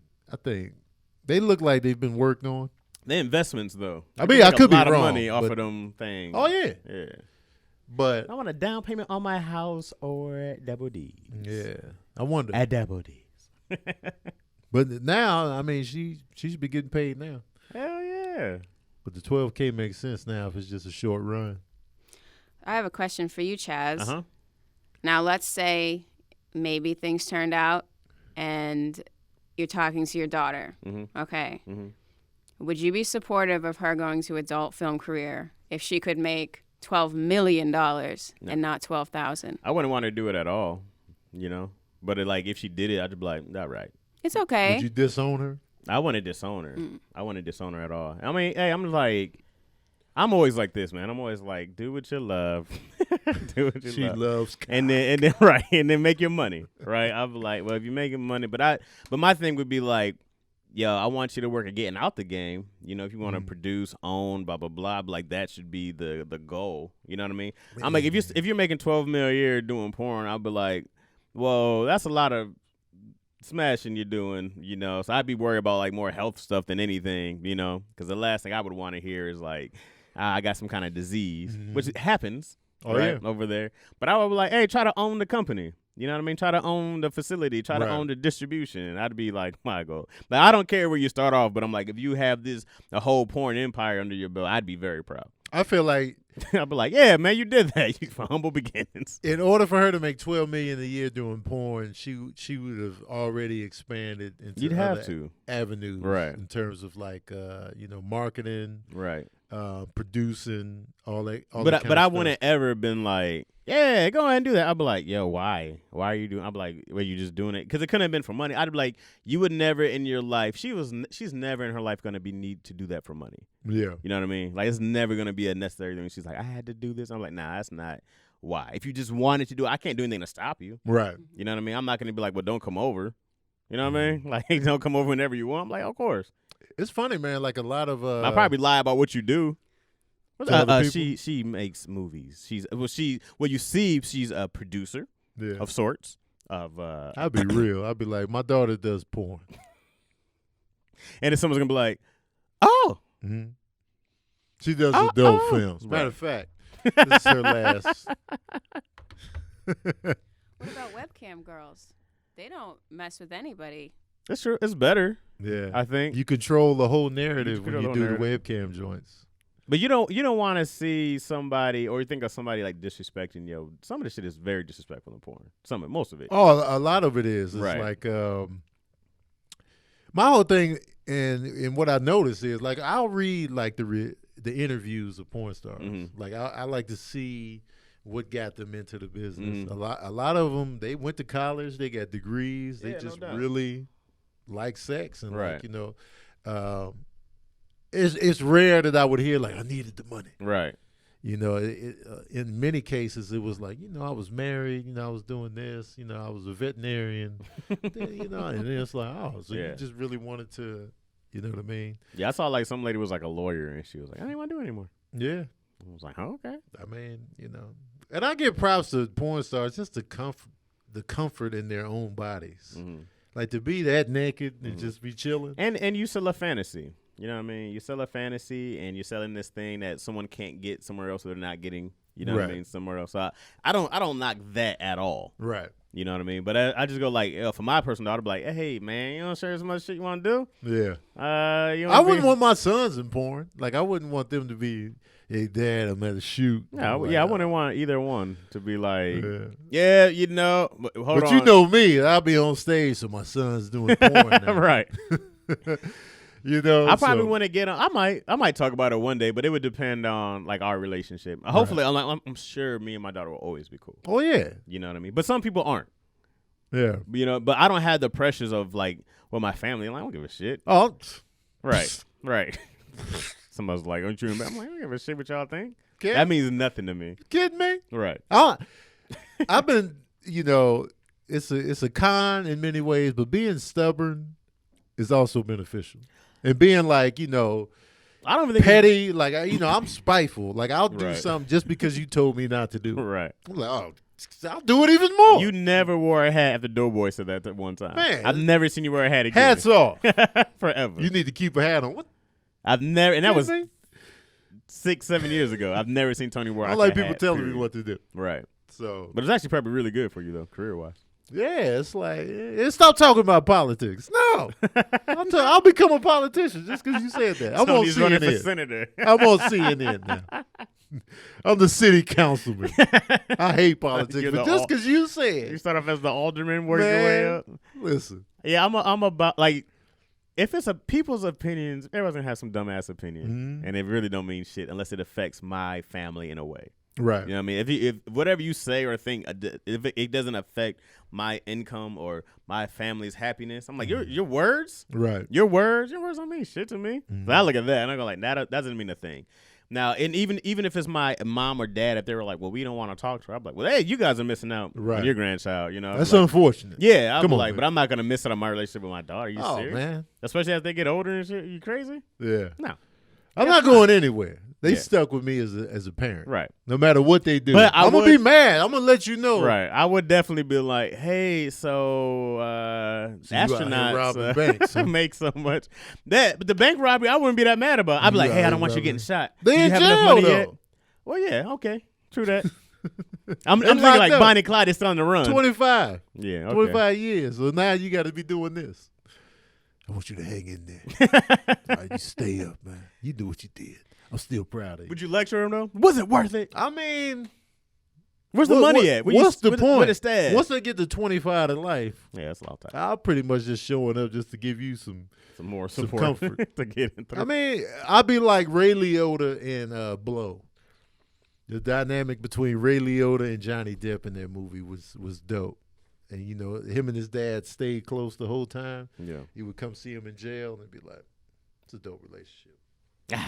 they look like they've been worked on. The investments, though. I mean, I could be wrong. A lot of money off of them things. Oh, yeah. Yeah. But I want a down payment on my house or double D's. Yeah. I wonder. At double D's. But now, I mean, she should be getting paid now. Hell yeah. But the $12K makes sense now if it's just a short run. I have a question for you, Chaz. Uh-huh. Now, let's say maybe things turned out and you're talking to your daughter. Mm-hmm. Okay. Mm-hmm. Would you be supportive of her going to adult film career if she could make $12 million and not $12,000? I wouldn't want her to do it at all, But if she did it, I'd be like, all right. It's okay. Would you disown her? I wouldn't disown her. I wouldn't disown her at all. I mean, hey, I'm always like this, man. I'm always like, do what you love. Do what you love. She loves cock. And then right, and then make your money, right? I'm like, well, if you're making money, but my thing would be like, yo, I want you to work at getting out the game. If you want to produce, own, blah blah blah, like that should be the goal. You know what I mean? I'm like, if you're making $12 million a year doing porn, I'll be like, well, that's a lot of smashing you're doing, So I'd be worried about like more health stuff than anything, because the last thing I would want to hear is like, I got some kind of disease, which happens over there. But I would be like, hey, try to own the company. You know what I mean? Try to own the facility. Try to own the distribution. And I'd be like, my goal. But I don't care where you start off. But I'm like, if you have a whole porn empire under your belt, I'd be very proud. I feel like I'd be like, yeah, man, you did that. For humble beginnings. In order for her to make $12 million a year doing porn, she would have already expanded into You'd have to avenues, right? In terms of like marketing, right? Producing, all that. But I wouldn't ever been like, yeah, go ahead and do that. I'd be like, yo, why? Why are you doing? I'd be like, well, you just doing it because it couldn't have been for money. I'd be like, you would never in your life. She's never in her life gonna need to do that for money. Yeah, you know what I mean? Like it's never gonna be a necessary thing. She's like, I had to do this. I'm like, nah, that's not why. If you just wanted to do it, I can't do anything to stop you. Right. You know what I mean? I'm not gonna be like, well, don't come over. You know what I mean? Like, don't come over whenever you want. I'm like, of course. It's funny, man. Like a lot of I'll probably lie about what you do. She makes movies. She's a producer of sorts. I'll be real. I'll be like, my daughter does porn. and then someone's gonna be like, "Oh." Mm-hmm. She does adult films. Matter of fact, this is her last. What about webcam girls? They don't mess with anybody. That's true. It's better. Yeah, I think you control the whole narrative when you do the webcam joints. But you don't want to see somebody, or you think of somebody like disrespecting. Some of the shit is very disrespectful in porn. Most of it. Oh, a lot of it is. It's right. Like my whole thing, and what I notice is like I'll read like the interviews of porn stars. Mm-hmm. Like I like to see what got them into the business. Mm-hmm. A lot of them, they went to college, they got degrees, they just really like sex, and right. like it's rare that I would hear like I needed the money. Right. In many cases it was like I was married, I was doing this, I was a veterinarian, then, and then it's like so you just really wanted to, you know what I mean? Yeah, I saw like some lady was like a lawyer and she was like, I didn't want to do it anymore. Yeah. I was like, oh, okay. I mean, and I give props to porn stars just the comfort in their own bodies. Mm-hmm. Like to be that naked and just be chilling. And you sell a fantasy. You know what I mean? You sell a fantasy and you're selling this thing that someone can't get somewhere else or they're not getting, what I mean, somewhere else. So I don't knock that at all. Right. You know what I mean? But I just go like, for my personal daughter, I'd be like, hey, man, you don't share as much shit you want to do? Yeah. I wouldn't want my sons in porn. Like, I wouldn't want them to be, hey, Dad, I'm at a shoot. I wouldn't want either one to be like, but hold on. But you know me, I'll be on stage, so my son's doing porn now. Right. I probably wouldn't get on. I might talk about it one day, but it would depend on like our relationship. Hopefully, I'm sure me and my daughter will always be cool. Oh yeah, you know what I mean. But some people aren't. Yeah, But I don't have the pressures of like my family. Like, I don't give a shit. Oh, right. Somebody's like, "Aren't you?" I'm like, I don't give a shit what y'all think. Kidding? That means nothing to me. Kidding me? Right. I've been, it's a con in many ways, but being stubborn is also beneficial. And being like, I don't even think petty, like, I'm spiteful. Like, I'll do something just because you told me not to do it. Right. I'm like, I'll do it even more. You never wore a hat after Doughboy said that at one time. Man. I've never seen you wear a hat again. Hats off. Forever. You need to keep a hat on. What? I've never, and that was 6-7 years ago. I've never seen Tony wear a hat. I like people telling me what to do. Right. So, but it's actually probably really good for you, though, career-wise. Yeah, it's like, stop talking about politics. No. I'll become a politician just because you said that. I'm on CNN. Running for senator. I'm on CNN now. I'm the city councilman. I hate politics, but just because you said. You start off as the alderman, work your way up. Listen. Yeah, I'm about, like, if it's people's opinions, everyone's going to have some dumbass opinion. Mm-hmm. And it really don't mean shit unless it affects my family in a way. Right. You know what I mean? If whatever you say or think, if it doesn't affect my income or my family's happiness, I'm like, your words? Right. Your words don't mean shit to me. Mm-hmm. So I look at that and I go like, that doesn't mean a thing. Now, and even if it's my mom or dad, if they were like, well, we don't want to talk to her, I'm like, well, hey, you guys are missing out on your grandchild, That's unfortunate. Yeah, I'm like, but I'm not going to miss out on my relationship with my daughter. Are you serious? Man. Especially as they get older and shit. Are you crazy? Yeah. No. I'm not going anywhere. They stuck with me as a parent. Right. No matter what they do. But I'm going to be mad. I'm going to let you know. Right. I would definitely be like, hey, so astronauts banks, huh? make so much. But the bank robbery, I wouldn't be that mad about. I'd be like, hey, I don't want you getting shot. They in jail, though. Yet? Well, yeah, okay. True that. I'm thinking like up. Bonnie Clyde is still on the run. 25. Yeah, okay. 25 years. So now you got to be doing this. I want you to hang in there. All right, you stay up, man. You do what you did. I'm still proud of you. Would you lecture him, though? Was it worth it? I mean, where's the money at? What's the point? What is that? Once I get to 25 in life, yeah, that's a long time. I'll pretty much just showing up just to give you some more support, comfort to get in through. I mean, I'll be like Ray Liotta and Blow. The dynamic between Ray Liotta and Johnny Depp in that movie was dope. And, him and his dad stayed close the whole time. Yeah. He would come see him in jail and be like, it's a dope relationship. Yeah.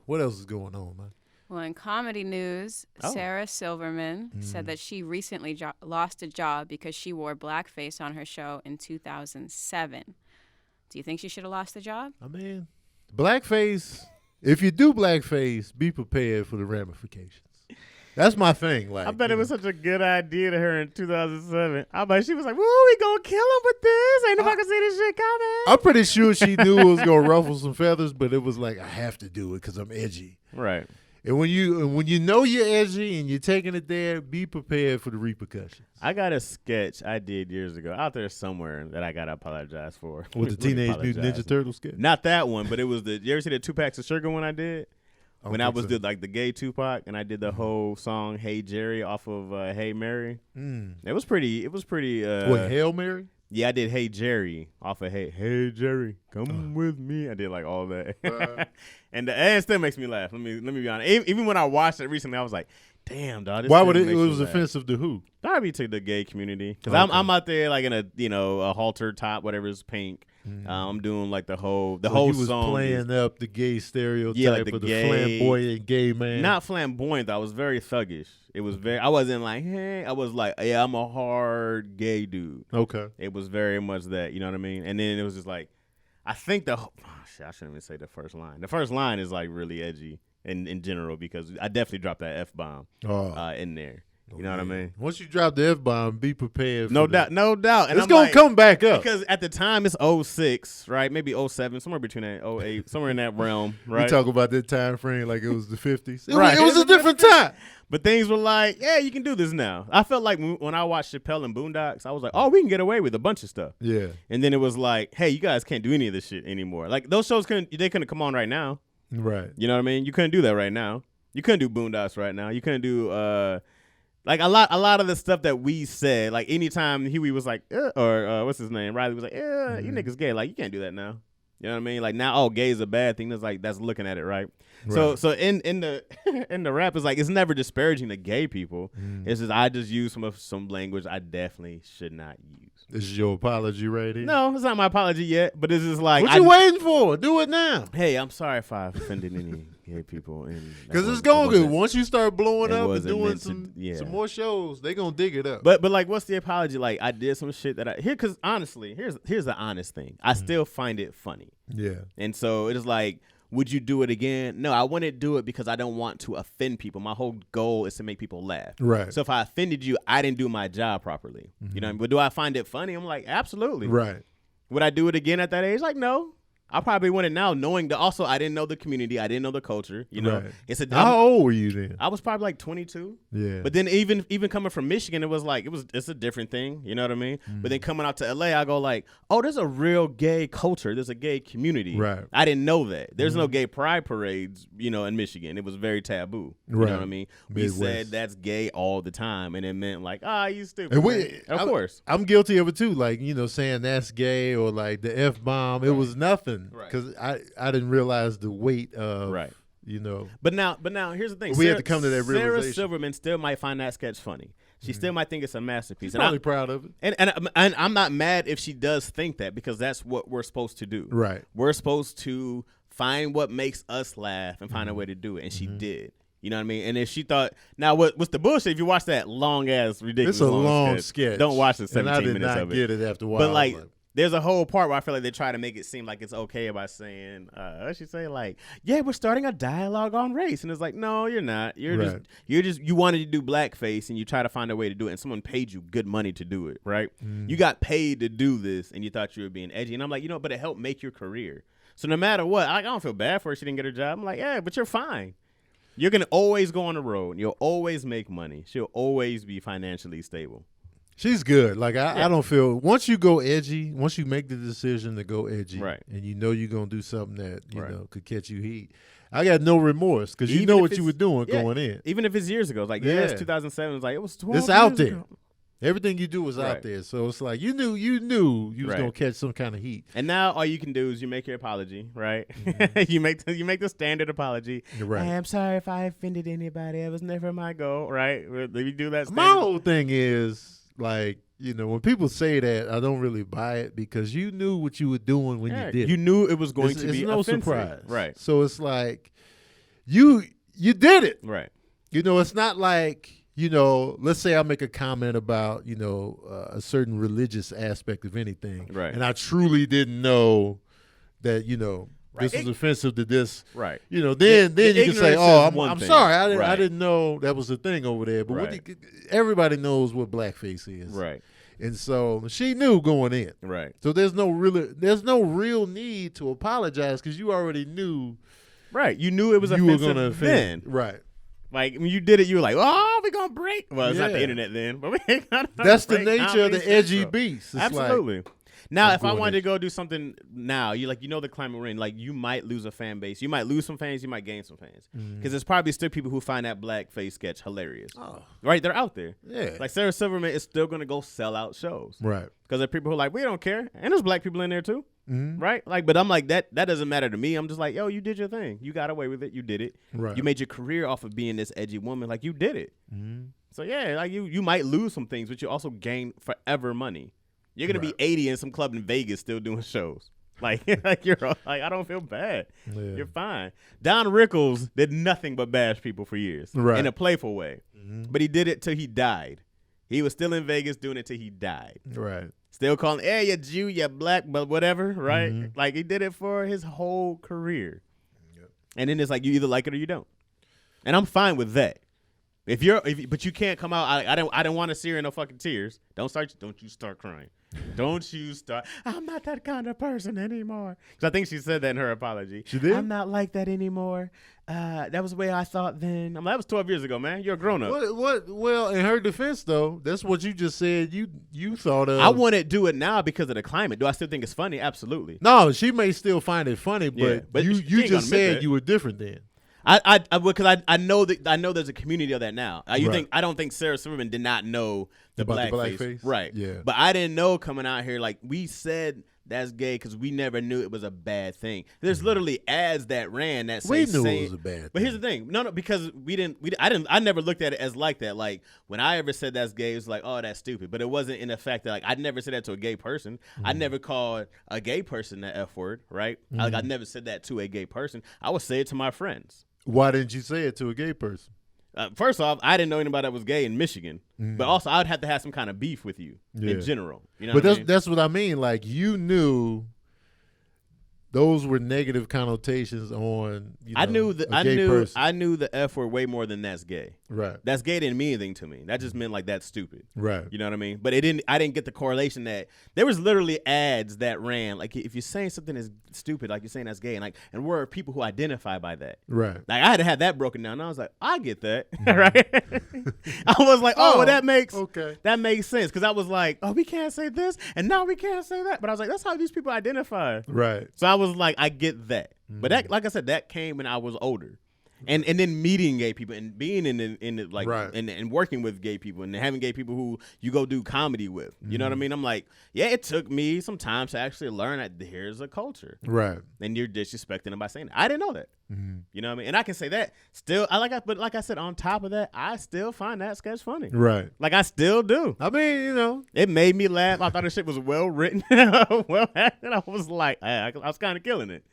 What else is going on, man? Well, in comedy news, Sarah Silverman said that she recently lost a job because she wore blackface on her show in 2007. Do you think she should have lost the job? I mean, blackface, if you do blackface, be prepared for the ramifications. That's my thing. Like, I bet it was such a good idea to her in 2007. I bet she was like, "Woo, we gonna kill him with this. Ain't nobody gonna see this shit coming." I'm pretty sure she knew it was gonna ruffle some feathers, but it was like, I have to do it because I'm edgy. Right. And when you know you're edgy and you're taking it there, be prepared for the repercussions. I got a sketch I did years ago out there somewhere that I gotta apologize for. With the Teenage Mutant Ninja Turtle sketch? Not that one, but it was you ever see the 2 packs of sugar one I did? When I was did like the gay Tupac and I did the whole song Hey Jerry off of Hey Mary. It was pretty What, Hail Mary? Yeah, I did Hey Jerry off of Hey Jerry, come with me. I did like all that. And it still makes me laugh. Let me be honest. Even when I watched it recently, I was like, damn, dog. Why would it was offensive to who? Probably to the gay community. Because I'm out there like in a halter top, whatever is pink. I'm doing like the whole he was song. Playing up the gay stereotype of the flamboyant gay man. Not flamboyant though. I was very thuggish. It was very. I wasn't like, hey. I was like, yeah, I'm a hard gay dude. Okay. It was very much that. You know what I mean? And then it was just like, I think I shouldn't even say the first line. The first line is like really edgy in general because I definitely dropped that F-bomb in there. You know what I mean? Once you drop the F-bomb, be prepared. No doubt. And it's going to come back up. Because at the time, it's 06, right? Maybe 07, somewhere between that, 08, somewhere in that realm, right? We talk about that time frame like it was the 50s. Right. It was a different time. But things were like, yeah, you can do this now. I felt like when I watched Chappelle and Boondocks, I was like, oh, we can get away with a bunch of stuff. Yeah. And then it was like, hey, you guys can't do any of this shit anymore. Like, those shows couldn't come on right now. Right. You know what I mean? You couldn't do that right now. You couldn't do Boondocks right now. You couldn't do like a lot of the stuff that we said, like anytime Huey was like, or what's his name? Riley was like, yeah, you niggas gay. Like, you can't do that now. You know what I mean? Like now, gay is a bad thing. That's looking at it, right? So in the in the rap, it's like it's never disparaging the gay people. It's just I just use some language I definitely should not use. This is your apology right here? No, it's not my apology yet, but it's just like what you waiting for? Do it now. Hey, I'm sorry if I offended any gay people. Because it's going good. Once you start blowing up and doing some more shows, they gonna dig it up. But like, what's the apology? Like, I did some shit that because honestly, here's the honest thing. I still find it funny. Yeah. And so it is like, would you do it again? No, I wouldn't do it because I don't want to offend people. My whole goal is to make people laugh. Right. So if I offended you, I didn't do my job properly. You know what I mean? But do I find it funny? I'm like, absolutely. Right. Would I do it again at that age? Like, no. I probably wouldn't now, knowing that also I didn't know the community, I didn't know the culture. You know, How old were you then? I was probably like 22. Yeah. But then even coming from Michigan, it's a different thing. You know what I mean? But then coming out to LA, I go like, oh, there's a real gay culture. There's a gay community. Right. I didn't know that. There's no gay pride parades. You know, in Michigan, it was very taboo. You know what I mean? Midwest. We said that's gay all the time, and it meant like, you stupid. Of course, I'm guilty of it too. Like saying that's gay or like the F-bomb. It was nothing because I didn't realize the weight of But now here's the thing. We had to come to that realization. Sarah Silverman still might find that sketch funny. She still might think it's a masterpiece. She's probably proud of it. And I'm not mad if she does think that because that's what we're supposed to do. Right. We're supposed to find what makes us laugh and find a way to do it. And she did. You know what I mean? And if she thought, now what's the bullshit? If you watch that long ass ridiculous, it's a long sketch. Don't watch the 17 minutes of it. And I did not get it after a while. But like, there's a whole part where I feel like they try to make it seem like it's okay by saying, what she say? Like, yeah, we're starting a dialogue on race. And it's like, no, you're not. You're just, you wanted to do blackface and you try to find a way to do it. And someone paid you good money to do it, right? You got paid to do this and you thought you were being edgy. And I'm like, but it helped make your career. So no matter what, I don't feel bad for her. She didn't get her job. I'm like, yeah, but you're fine. You're going to always go on the road. You'll always make money. She'll always be financially stable. She's good. Like, I don't feel, once you go edgy, once you make the decision to go edgy, and you know you're going to do something that, you know, could catch you heat, I got no remorse because you know what you were doing going in. Even if it's years ago. It's like, it's 2007. It's like, it was 12 It's out there. Ago. Everything you do was out there. So it's like you knew you was going to catch some kind of heat. And now all you can do is you make your apology, right? you make the standard apology. Right. Hey, I'm sorry if I offended anybody. It was never my goal, right? You do that. My whole thing is like, when people say that, I don't really buy it because you knew what you were doing when you did it. You knew it was going to be no offensive. surprise. Right. So it's like you did it. Right. It's not like, let's say I make a comment about, a certain religious aspect of anything. Right. And I truly didn't know that, This was offensive to this. Right. You know, then you can say, I'm sorry. I didn't know that was a thing over there. But everybody knows what blackface is. Right. And so she knew going in. Right. So there's no real need to apologize because you already knew. Right. You knew it was offensive then. Right. Like when you did it, you were like, "Oh, we're gonna break." Well, it's not the internet then, but we ain't gonna. That's the nature of the edgy beast. Absolutely. Now, if I wanted to go do something now, you know the climate we're in. Like you might lose a fan base. You might lose some fans. You might gain some fans. Because there's probably still people who find that blackface sketch hilarious. Oh. Right? They're out there. Yeah. Like Sarah Silverman is still gonna go sell out shows. Right. Because there are people who are like, we don't care, and there's black people in there too. Right? Like, but I'm like that doesn't matter to me. I'm just like, yo, you did your thing. You got away with it. You did it. Right. You made your career off of being this edgy woman. Like you did it. So yeah, like you might lose some things, but you also gain forever money. You're gonna be 80 in some club in Vegas still doing shows. Like you're like, I don't feel bad. Yeah. You're fine. Don Rickles did nothing but bash people for years in a playful way, but he did it till he died. He was still in Vegas doing it till he died. Right. Still calling, hey, you Jew, you black, but whatever, right? Like he did it for his whole career. Yep. And then it's like you either like it or you don't. And I'm fine with that. But you can't come out. I don't want to see her in no fucking tears. Don't you start crying. Don't you start. I'm not that kind of person anymore. Because I think she said that in her apology. She did? I'm not like that anymore. That was the way I thought then. That was 12 years ago, man. You're a grown up. What? Well, in her defense, though, that's what you just said. You thought of. I want to do it now because of the climate. Do I still think it's funny? Absolutely. No, she may still find it funny, but you just said you were different then. Because I know there's a community of that now. I don't think Sarah Silverman did not know the blackface. Right. Yeah. But I didn't know coming out here, like we said that's gay because we never knew it was a bad thing. There's literally ads that ran that say we knew it was a bad thing. But here's the thing. No, because I never looked at it as like that. Like when I ever said that's gay, it was like, oh, that's stupid. But it wasn't in the fact that like I never said that to a gay person. I never called a gay person the F word, right? I never said that to a gay person. I would say it to my friends. Why didn't you say it to a gay person? First off, I didn't know anybody that was gay in Michigan. But also, I'd have to have some kind of beef with you in general. You know that's what I mean. Like, you knew those were negative connotations on a gay person. I knew the F word way more than that's gay. Right. That's gay didn't mean anything to me. That just meant like that's stupid. Right. You know what I mean? But I didn't get the correlation that there was literally ads that ran like if you're saying something is stupid, like you're saying that's gay, and we're people who identify by that. Right. Like I had to have that broken down. And I was like, I get that. Right. I was like, well, that makes sense because I was like, oh, we can't say this and now we can't say that. But I was like, that's how these people identify. Right. So I was like, I get that. But that, like I said, that came when I was older. And then meeting gay people and being and working with gay people and having gay people who you go do comedy with. You know what I mean? I'm like, yeah, it took me some time to actually learn that here's a culture. Right. And you're disrespecting them by saying that. I didn't know that. You know what I mean? And I can say that still. But like I said, on top of that, I still find that sketch funny. Right. Like I still do. I mean, it made me laugh. I thought the shit was well written, well acted. I was like, I was kind of killing it.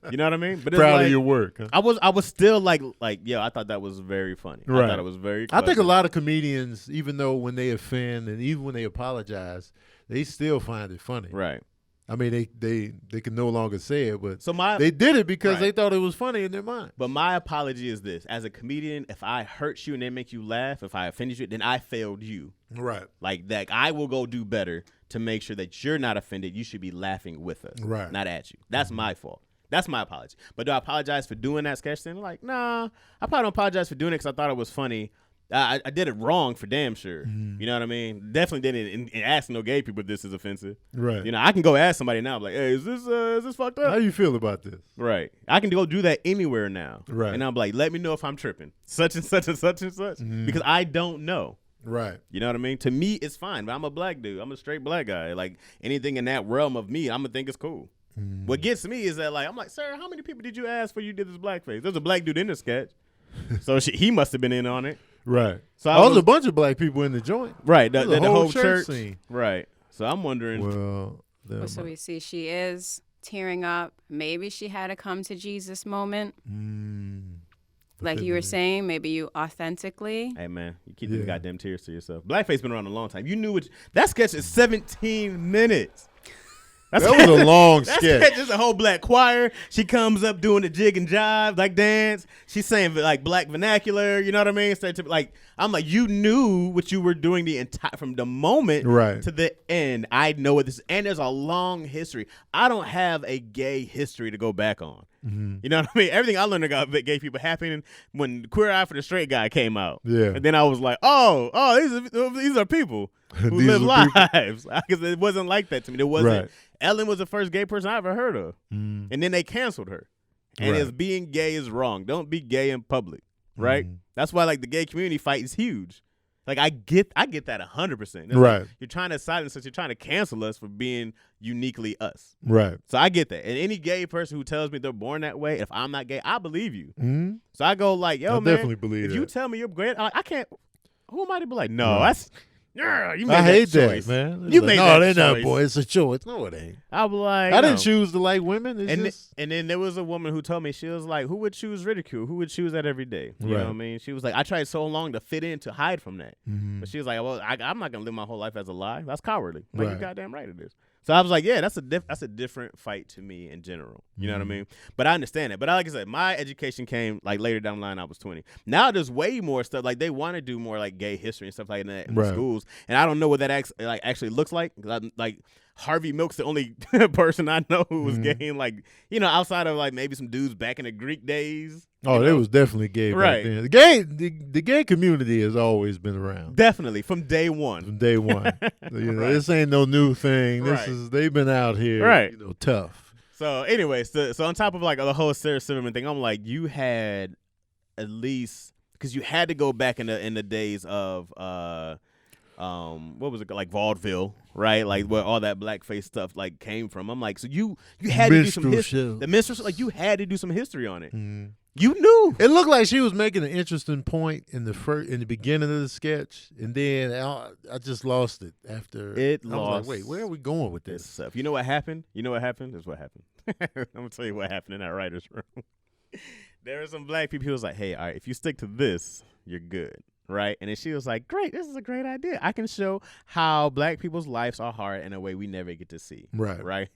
You know what I mean? But proud of your work. Huh? I was still like, yo, I thought that was very funny. Right. I thought it was very clever. I think a lot of comedians, even though when they offend and even when they apologize, they still find it funny. Right. I mean, they can no longer say it, but they did it because they thought it was funny in their mind. But my apology is this. As a comedian, if I hurt you and they make you laugh, if I offended you, then I failed you. Right. Like that, I will go do better to make sure that you're not offended. You should be laughing with us, right, not at you. That's my fault. That's my apology. But do I apologize for doing that sketch thing? Like, nah, I probably don't apologize for doing it because I thought it was funny. I did it wrong for damn sure. You know what I mean? Definitely didn't ask no gay people if this is offensive. Right. You know, I can go ask somebody now, like, hey, is this fucked up? How you feel about this? Right. I can go do that anywhere now. Right. And I'm like, let me know if I'm tripping. Such and such and such and such. Because I don't know. Right. You know what I mean? To me, it's fine. But I'm a black dude. I'm a straight black guy. Like, anything in that realm of me, I'm going to think it's cool. What gets me is that, like, I'm like, sir, how many people did you ask for you did this blackface? There's a black dude in the sketch. So he must have been in on it. Right. So I was a bunch of black people in the joint. Right. The whole church scene. Right. So I'm wondering. Well, so we see she is tearing up. Maybe she had a come to Jesus moment. Like you were saying, maybe you authentically. Hey, man, you keep the goddamn tears to yourself. Blackface been around a long time. You knew that sketch is 17 minutes. That was a long sketch. Just a whole black choir. She comes up doing the jig and jive, like dance. She's saying like black vernacular. You know what I mean? Like I'm like, you knew what you were doing the entire from the moment to the end. I know what this, and there's a long history. I don't have a gay history to go back on. Mm-hmm. You know what I mean? Everything I learned about gay people happening when Queer Eye for the Straight Guy came out. Yeah, and then I was like, these are people who live lives. Because it wasn't like that to me. It wasn't. Right. Ellen was the first gay person I ever heard of, and then they canceled her. And it's being gay is wrong. Don't be gay in public, right? That's why like the gay community fight is huge. Like I get that 100%. Right. Like, you're trying to silence us. You're trying to cancel us for being uniquely us. Right. So I get that. And any gay person who tells me they're born that way, if I'm not gay, I believe you. Mm-hmm. So I go like, yo, I man, definitely believe if that. you tell me you're gay, I can't. Who am I to be like? No, that's. Yeah, you made I hate choice. that, man. You made that they're choice. not, boy. It's a choice. No, it ain't. I was like, I didn't choose to like women. And then there was a woman who told me, she was like, who would choose ridicule? Who would choose that every day? You know what I mean? She was like, I tried so long to fit in, to hide from that. Mm-hmm. But she was like, well, I'm not gonna live my whole life as a lie. That's cowardly. Like you're goddamn right it is. So I was like, yeah, that's a different fight to me in general. You know what I mean? But I understand it. But like I said, my education came like later down the line. I was 20. Now there's way more stuff. Like they want to do more like gay history and stuff like that in the schools. And I don't know what that actually looks like. Like Harvey Milk's the only person I know who was gay. And like, you know, outside of like maybe some dudes back in the Greek days. Oh, they was definitely gay back then. The gay community has always been around. Definitely from day one. From day one. This ain't no new thing. They've been out here, tough. So anyway, so on top of like the whole Sarah Silverman thing, I'm like, you had at least, because you had to go back in the days of what was it, like vaudeville, right? Like where all that blackface stuff like came from. I'm like, so you had to do some history. The minstrel, like you had to do some history on it. Mm-hmm. You knew. It looked like she was making an interesting point in the beginning of the sketch, and then I just lost it after. I was like, wait, where are we going with this stuff? You know what happened? This is what happened. I'm gonna tell you what happened in that writer's room. There were some black people who was like, hey, all right, if you stick to this, you're good. Right. And then she was like, great, this is a great idea. I can show how black people's lives are hard in a way we never get to see. Right.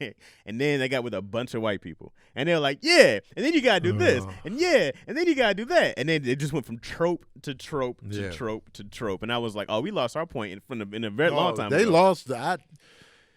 And then they got with a bunch of white people. And they're like, yeah. And then you got to do this. And yeah. And then you got to do that. And then it just went from trope to trope to trope to trope. And I was like, oh, we lost our point in a very long time ago. They lost the.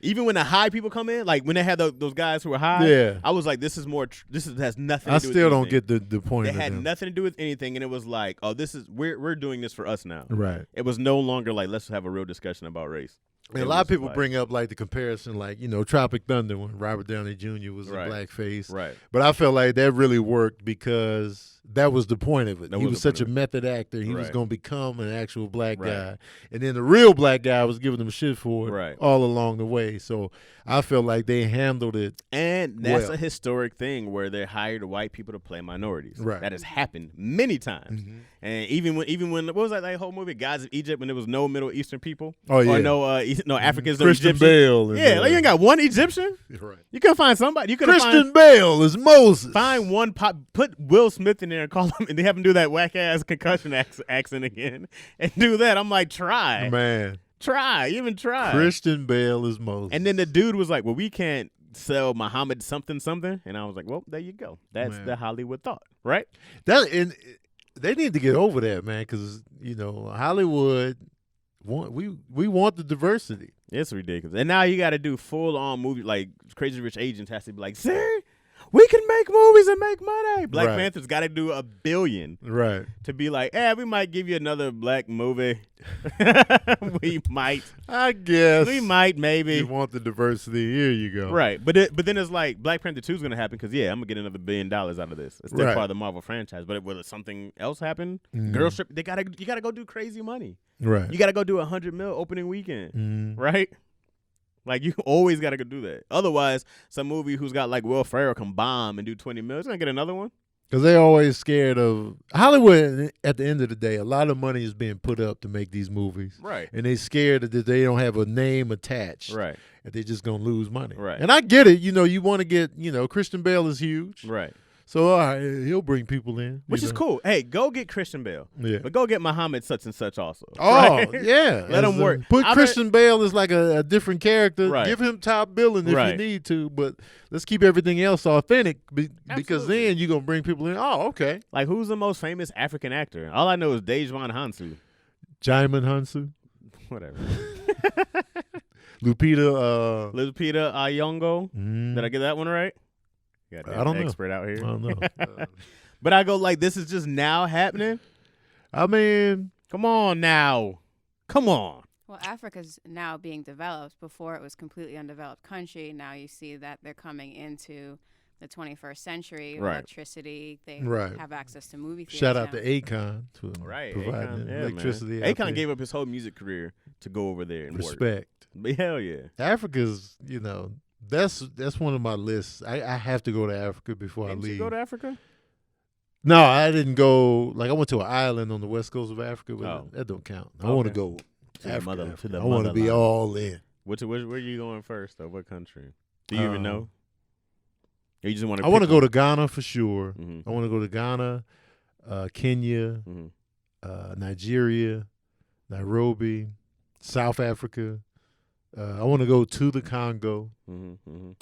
Even when the high people come in, like when they had those guys who were high, I was like, this has nothing to do with anything. I still don't get the point. It had nothing to do with anything, and it was like, oh, we're doing this for us now. Right. It was no longer like, let's have a real discussion about race. And a lot of people bring up like the comparison, like, Tropic Thunder when Robert Downey Jr. was in blackface. Right. But I felt like that really worked because that was the point of it. He was such a method actor. He was going to become an actual black guy. And then the real black guy was giving him shit for it all along the way. So I felt like they handled it. And that's a historic thing where they hired white people to play minorities. Right. That has happened many times. Mm-hmm. And even when what was that whole movie, Gods of Egypt, when there was no Middle Eastern people? Oh, yeah. Or no Africans, Christian Bale. Like you ain't got one Egyptian. Right. You can find somebody. Christian Bale is Moses. Find one put Will Smith in there and call him, and they have him do that whack ass concussion accent again, and do that. I'm like, try, man, even try. Christian Bale is Moses. And then the dude was like, well, we can't sell Muhammad something, and I was like, well, there you go. That's the Hollywood thought, right? They need to get over that, man, because Hollywood. We want the diversity. It's ridiculous. And now you got to do full-on movie, like Crazy Rich Asians has to be like, see, we can make movies and make money. Black Panther's got to do $1 billion. Right. To be like, we might give you another black movie. We might. I guess. We might, maybe. You want the diversity. Here you go. Right. But then it's like Black Panther 2 is going to happen because, I'm going to get another $1 billion out of this. It's still part of the Marvel franchise. But will something else happen? Mm. Girl Trip, you got to go do crazy money. Right. You got to go do $100 million opening weekend. Right? Like, you always got to go do that. Otherwise, some movie who's got, like, Will Ferrell can bomb and do $20 million. It's going to get another one. Because they're always scared of Hollywood. At the end of the day, a lot of money is being put up to make these movies. Right. And they're scared that they don't have a name attached. Right. And they're just going to lose money. Right. And I get it. You want to get, Christian Bale is huge. Right. So all right, he'll bring people in, which is cool. Hey, go get Christian Bale. Yeah, but go get Muhammad such and such also. Oh right? yeah, Let him work. Put Christian Bale as like a different character. Right. Give him top billing if you need to, but let's keep everything else authentic because then you're gonna bring people in. Oh, okay. Like who's the most famous African actor? All I know is Dejwan Hansu. Jaimin Hansu. Whatever. Lupita Nyong'o. Did I get that one right? I don't know. Expert out here. I don't know. But I go like, this is just now happening. I mean, come on now. Come on. Well, Africa's now being developed. Before it was completely undeveloped country. Now you see that they're coming into the 21st century. Right. Electricity. They have access to movie theaters. Shout out to Akon for Akon, providing electricity. Akon gave up his whole music career to go over there and respect. Work. Hell yeah. Africa's, that's one of my lists. I have to go to Africa before I leave. Did you go to Africa? No, I didn't go. Like I went to an island on the west coast of Africa, but that don't count. I want to go Africa. I want to be all in. Where are you going first though? What country? Do you even know? Or you just want to? I want to go to Ghana for sure. Mm-hmm. I want to go to Ghana, Kenya, Nigeria, Nairobi, South Africa. I want to go to the Congo. I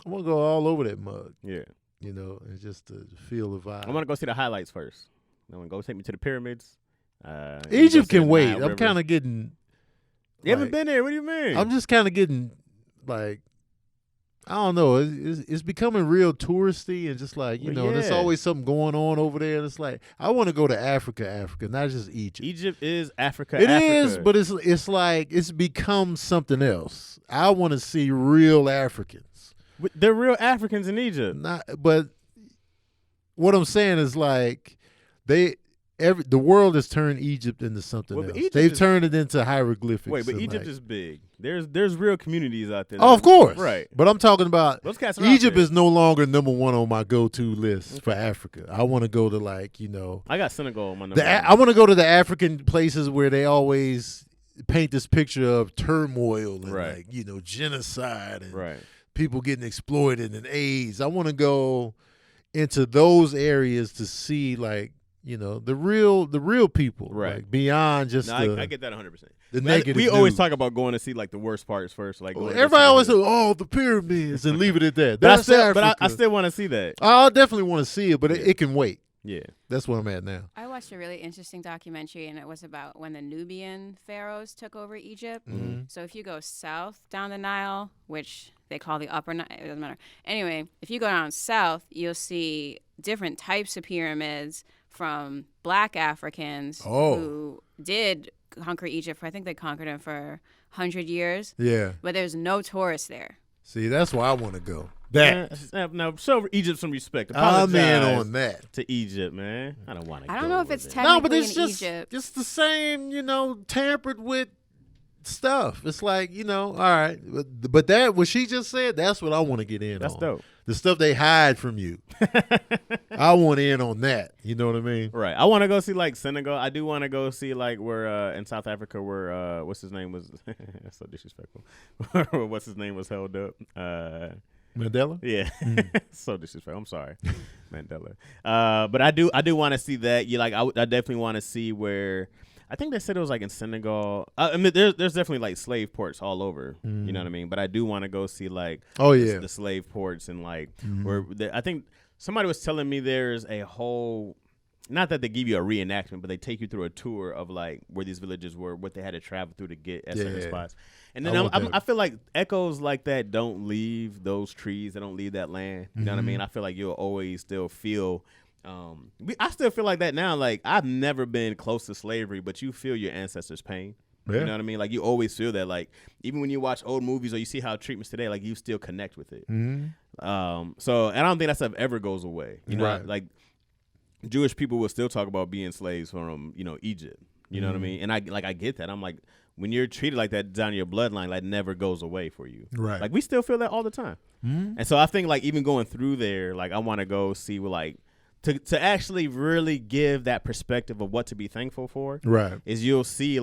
want to go all over that mug. Yeah. And just to feel the vibe. I want to go see the highlights first. I want to go take me to the pyramids. Egypt can wait. I'm kind of getting. You haven't been there. What do you mean? I'm just kind of getting like, I don't know. It's becoming real touristy and just like there's always something going on over there. And it's like I want to go to Africa, not just Egypt. Egypt is Africa. It is, but it's like it's become something else. I want to see real Africans. They're real Africans in Egypt. But what I'm saying is like the world has turned Egypt into something else. They've turned it into hieroglyphics. Wait, but Egypt is big. There's real communities out there. Oh, of course. Right. But I'm talking about those cats are Egypt is no longer number one on my go-to list for Africa. I want to go to I got Senegal on my number. I want to go to the African places where they always paint this picture of turmoil and genocide and people getting exploited and AIDS. I want to go into those areas to see the real people, right? Beyond just I get that 100%. The negative. We always talk about going to see the worst parts first. Everybody always says, the pyramids, and leave it at that. But I still want to see that. I definitely want to see it, but it can wait. Yeah, that's where I'm at now. I watched a really interesting documentary, and it was about when the Nubian pharaohs took over Egypt. So if you go south down the Nile, which they call the Upper Nile, it doesn't matter. Anyway, if you go down south, you'll see different types of pyramids from black Africans who did conquer Egypt. I think they conquered it for 100 years. Yeah. But there's no tourists there. See, that's where I want to go. Now, show Egypt some respect. I'm in on that. To Egypt, man. I don't want to. I don't know if it's technically in Egypt. It's the same, tampered with stuff. It's like, all right. But that, what she just said, that's what I want to get in on. That's dope. The stuff they hide from you. I want in on that. You know what I mean? Right. I want to go see Senegal. I do want to go see where in South Africa where what's his name was so disrespectful. What's his name was held up. Mandela? Yeah. So disrespectful. I'm sorry. Mandela. But I do want to see that. I definitely want to see where I think they said it was in Senegal. I mean, there's definitely slave ports all over. You know what I mean? But I do want to go see the slave ports and where I think somebody was telling me there's a whole, not that they give you a reenactment, but they take you through a tour of where these villages were, what they had to travel through to get at certain spots. And then I feel like echoes like that don't leave those trees. They don't leave that land. You know what I mean? I feel like you'll always still feel. I still feel like that now. I've never been close to slavery, but you feel your ancestors' pain. Yeah. You know what I mean? You always feel that. Even when you watch old movies or you see how treatments today, you still connect with it. So, and I don't think that stuff ever goes away. You know, Jewish people will still talk about being slaves from Egypt. You know what I mean? And I get that. I'm when you're treated like that down your bloodline, that never goes away for you. Right. We still feel that all the time. And so I think even going through there, I want to go see to actually really give that perspective of what to be thankful for. Right. Is you'll see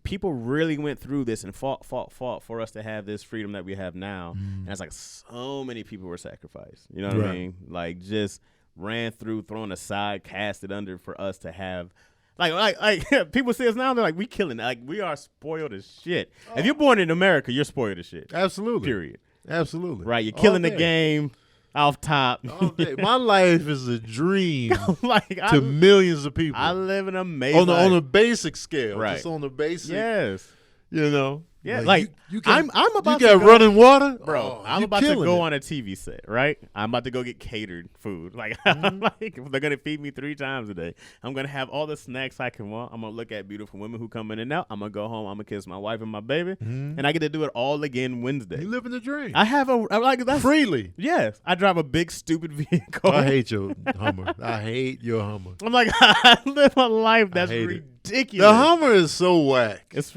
people really went through this and fought for us to have this freedom that we have now. And it's so many people were sacrificed. You know what I mean? Just ran through, thrown aside, cast it under for us to have. Like people see us now, they're like, we killing it. Like, we are spoiled as shit. If you're born in America, you're spoiled as shit. Absolutely. Period. Absolutely. Right, you're killing the game off top. My life is a dream to millions of people. I live an amazing life. On a basic scale. Right. Just on the basic. Yes. You know. Yeah, I'm about you to got running water? Bro, I'm about to go on a TV set, right? I'm about to go get catered food. Like, if they're going to feed me 3 times a day, I'm going to have all the snacks I can want. I'm going to look at beautiful women who come in and out. I'm going to go home. I'm going to kiss my wife and my baby. And I get to do it all again Wednesday. You living the dream. I have that's freely. Yes. I drive a big, stupid vehicle. I hate your Hummer. I hate your Hummer. I'm like, I live a life that's ridiculous. The Hummer is so whack. It's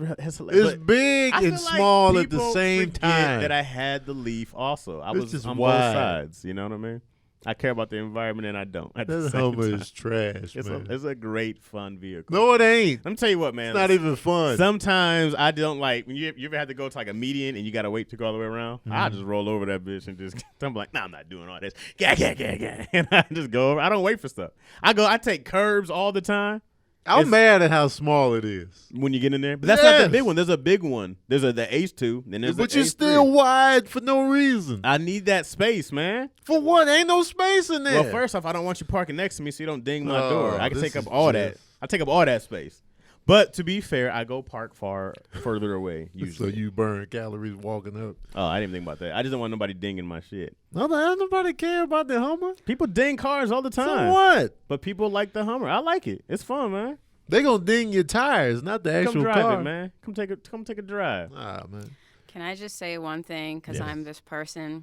big and small at the same time. That I had the Leaf also. I was on wide. both sides. You know what I mean? I care about the environment and I don't. That Hummer is trash, man. It's a great, fun vehicle. No, it ain't. Let me tell you what, man. It's not even fun. Sometimes I don't like, when you ever have to go to like a median and you got to wait to go all the way around, I just roll over that bitch and just, I'm like, nah, I'm not doing all this. And I just go over. I don't wait for stuff. I take curbs all the time. I'm mad at how small it is when you get in there, but that's not the big one. There's a big one. There's the H2. Then there's but you're still wide for no reason. I need that space, man. For what? Ain't no space in there. Well, first off, I don't want you parking next to me so you don't ding my door. I can take up all that. I take up all that space. But to be fair, I go park further away usually. So you burn calories walking up. Oh, I didn't even think about that. I just don't want nobody dinging my shit. No, nobody care about the Hummer. People ding cars all the time. So what? But people like the Hummer. I like it. It's fun, man. They gonna ding your tires, not the actual car. Come drive it, man. Come take a drive. Ah, man. Can I just say one thing? Because I'm this person,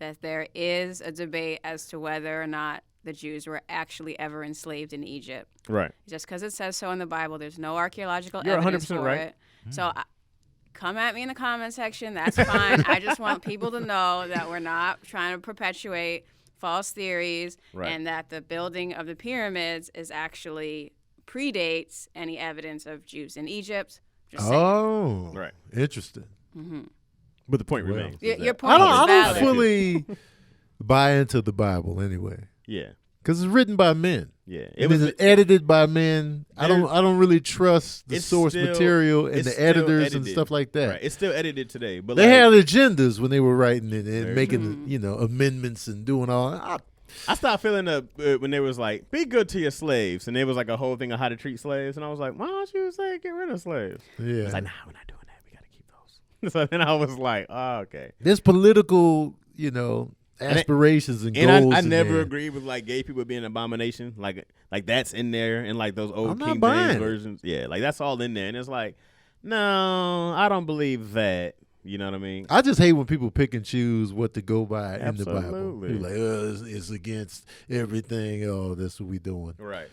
that there is a debate as to whether or not the Jews were actually ever enslaved in Egypt. Right. Just because it says so in the Bible, there's no archaeological You're evidence 100% for right. it. So come at me in the comment section. That's fine. I just want people to know that we're not trying to perpetuate false theories and that the building of the pyramids is actually predates any evidence of Jews in Egypt. Just saying. Right. Interesting. But the point remains. Your point is I don't valid. fully buy into the Bible anyway. Yeah. Because it's written by men. Yeah. It was edited by men. I don't really trust the source material and the editors and stuff like that. Right. It's still edited today. But they had agendas when they were writing it and making amendments and doing all that. I stopped feeling when they was like, be good to your slaves. And there was like a whole thing of how to treat slaves. And I was like, why don't you say get rid of slaves? Yeah. It's like, nah, we're not doing that. We got to keep those. So then I was like, oh, okay. There's political, aspirations and goals. And I never agreed with like gay people being an abomination. Like that's in there in like those old King James versions. Yeah, like that's all in there. And it's like, no, I don't believe that. You know what I mean? I just hate when people pick and choose what to go by in the Bible. Absolutely. You're like, it's against everything. Oh, that's what we doing. Right.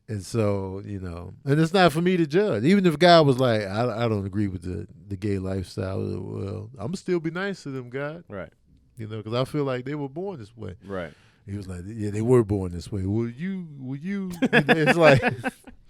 And so, and it's not for me to judge. Even if God was like, I don't agree with the gay lifestyle, well, I'm going to still be nice to them, God. Right. Because I feel like they were born this way. Right. He was like, yeah, they were born this way. Will you? It's like,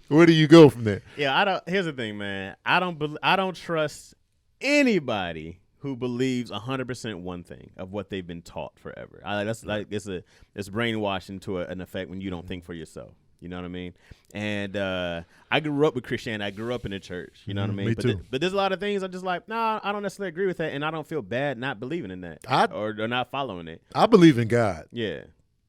where do you go from there? Yeah, here's the thing, man. I don't trust anybody who believes 100% one thing of what they've been taught forever. That's like it's brainwashing to an effect when you don't think for yourself. You know what I mean? And I grew up with Christianity. I grew up in the church. You know what I mean? Me too. But there's a lot of things I'm just like, nah, I don't necessarily agree with that, and I don't feel bad not believing in that or not following it. I believe in God. Yeah.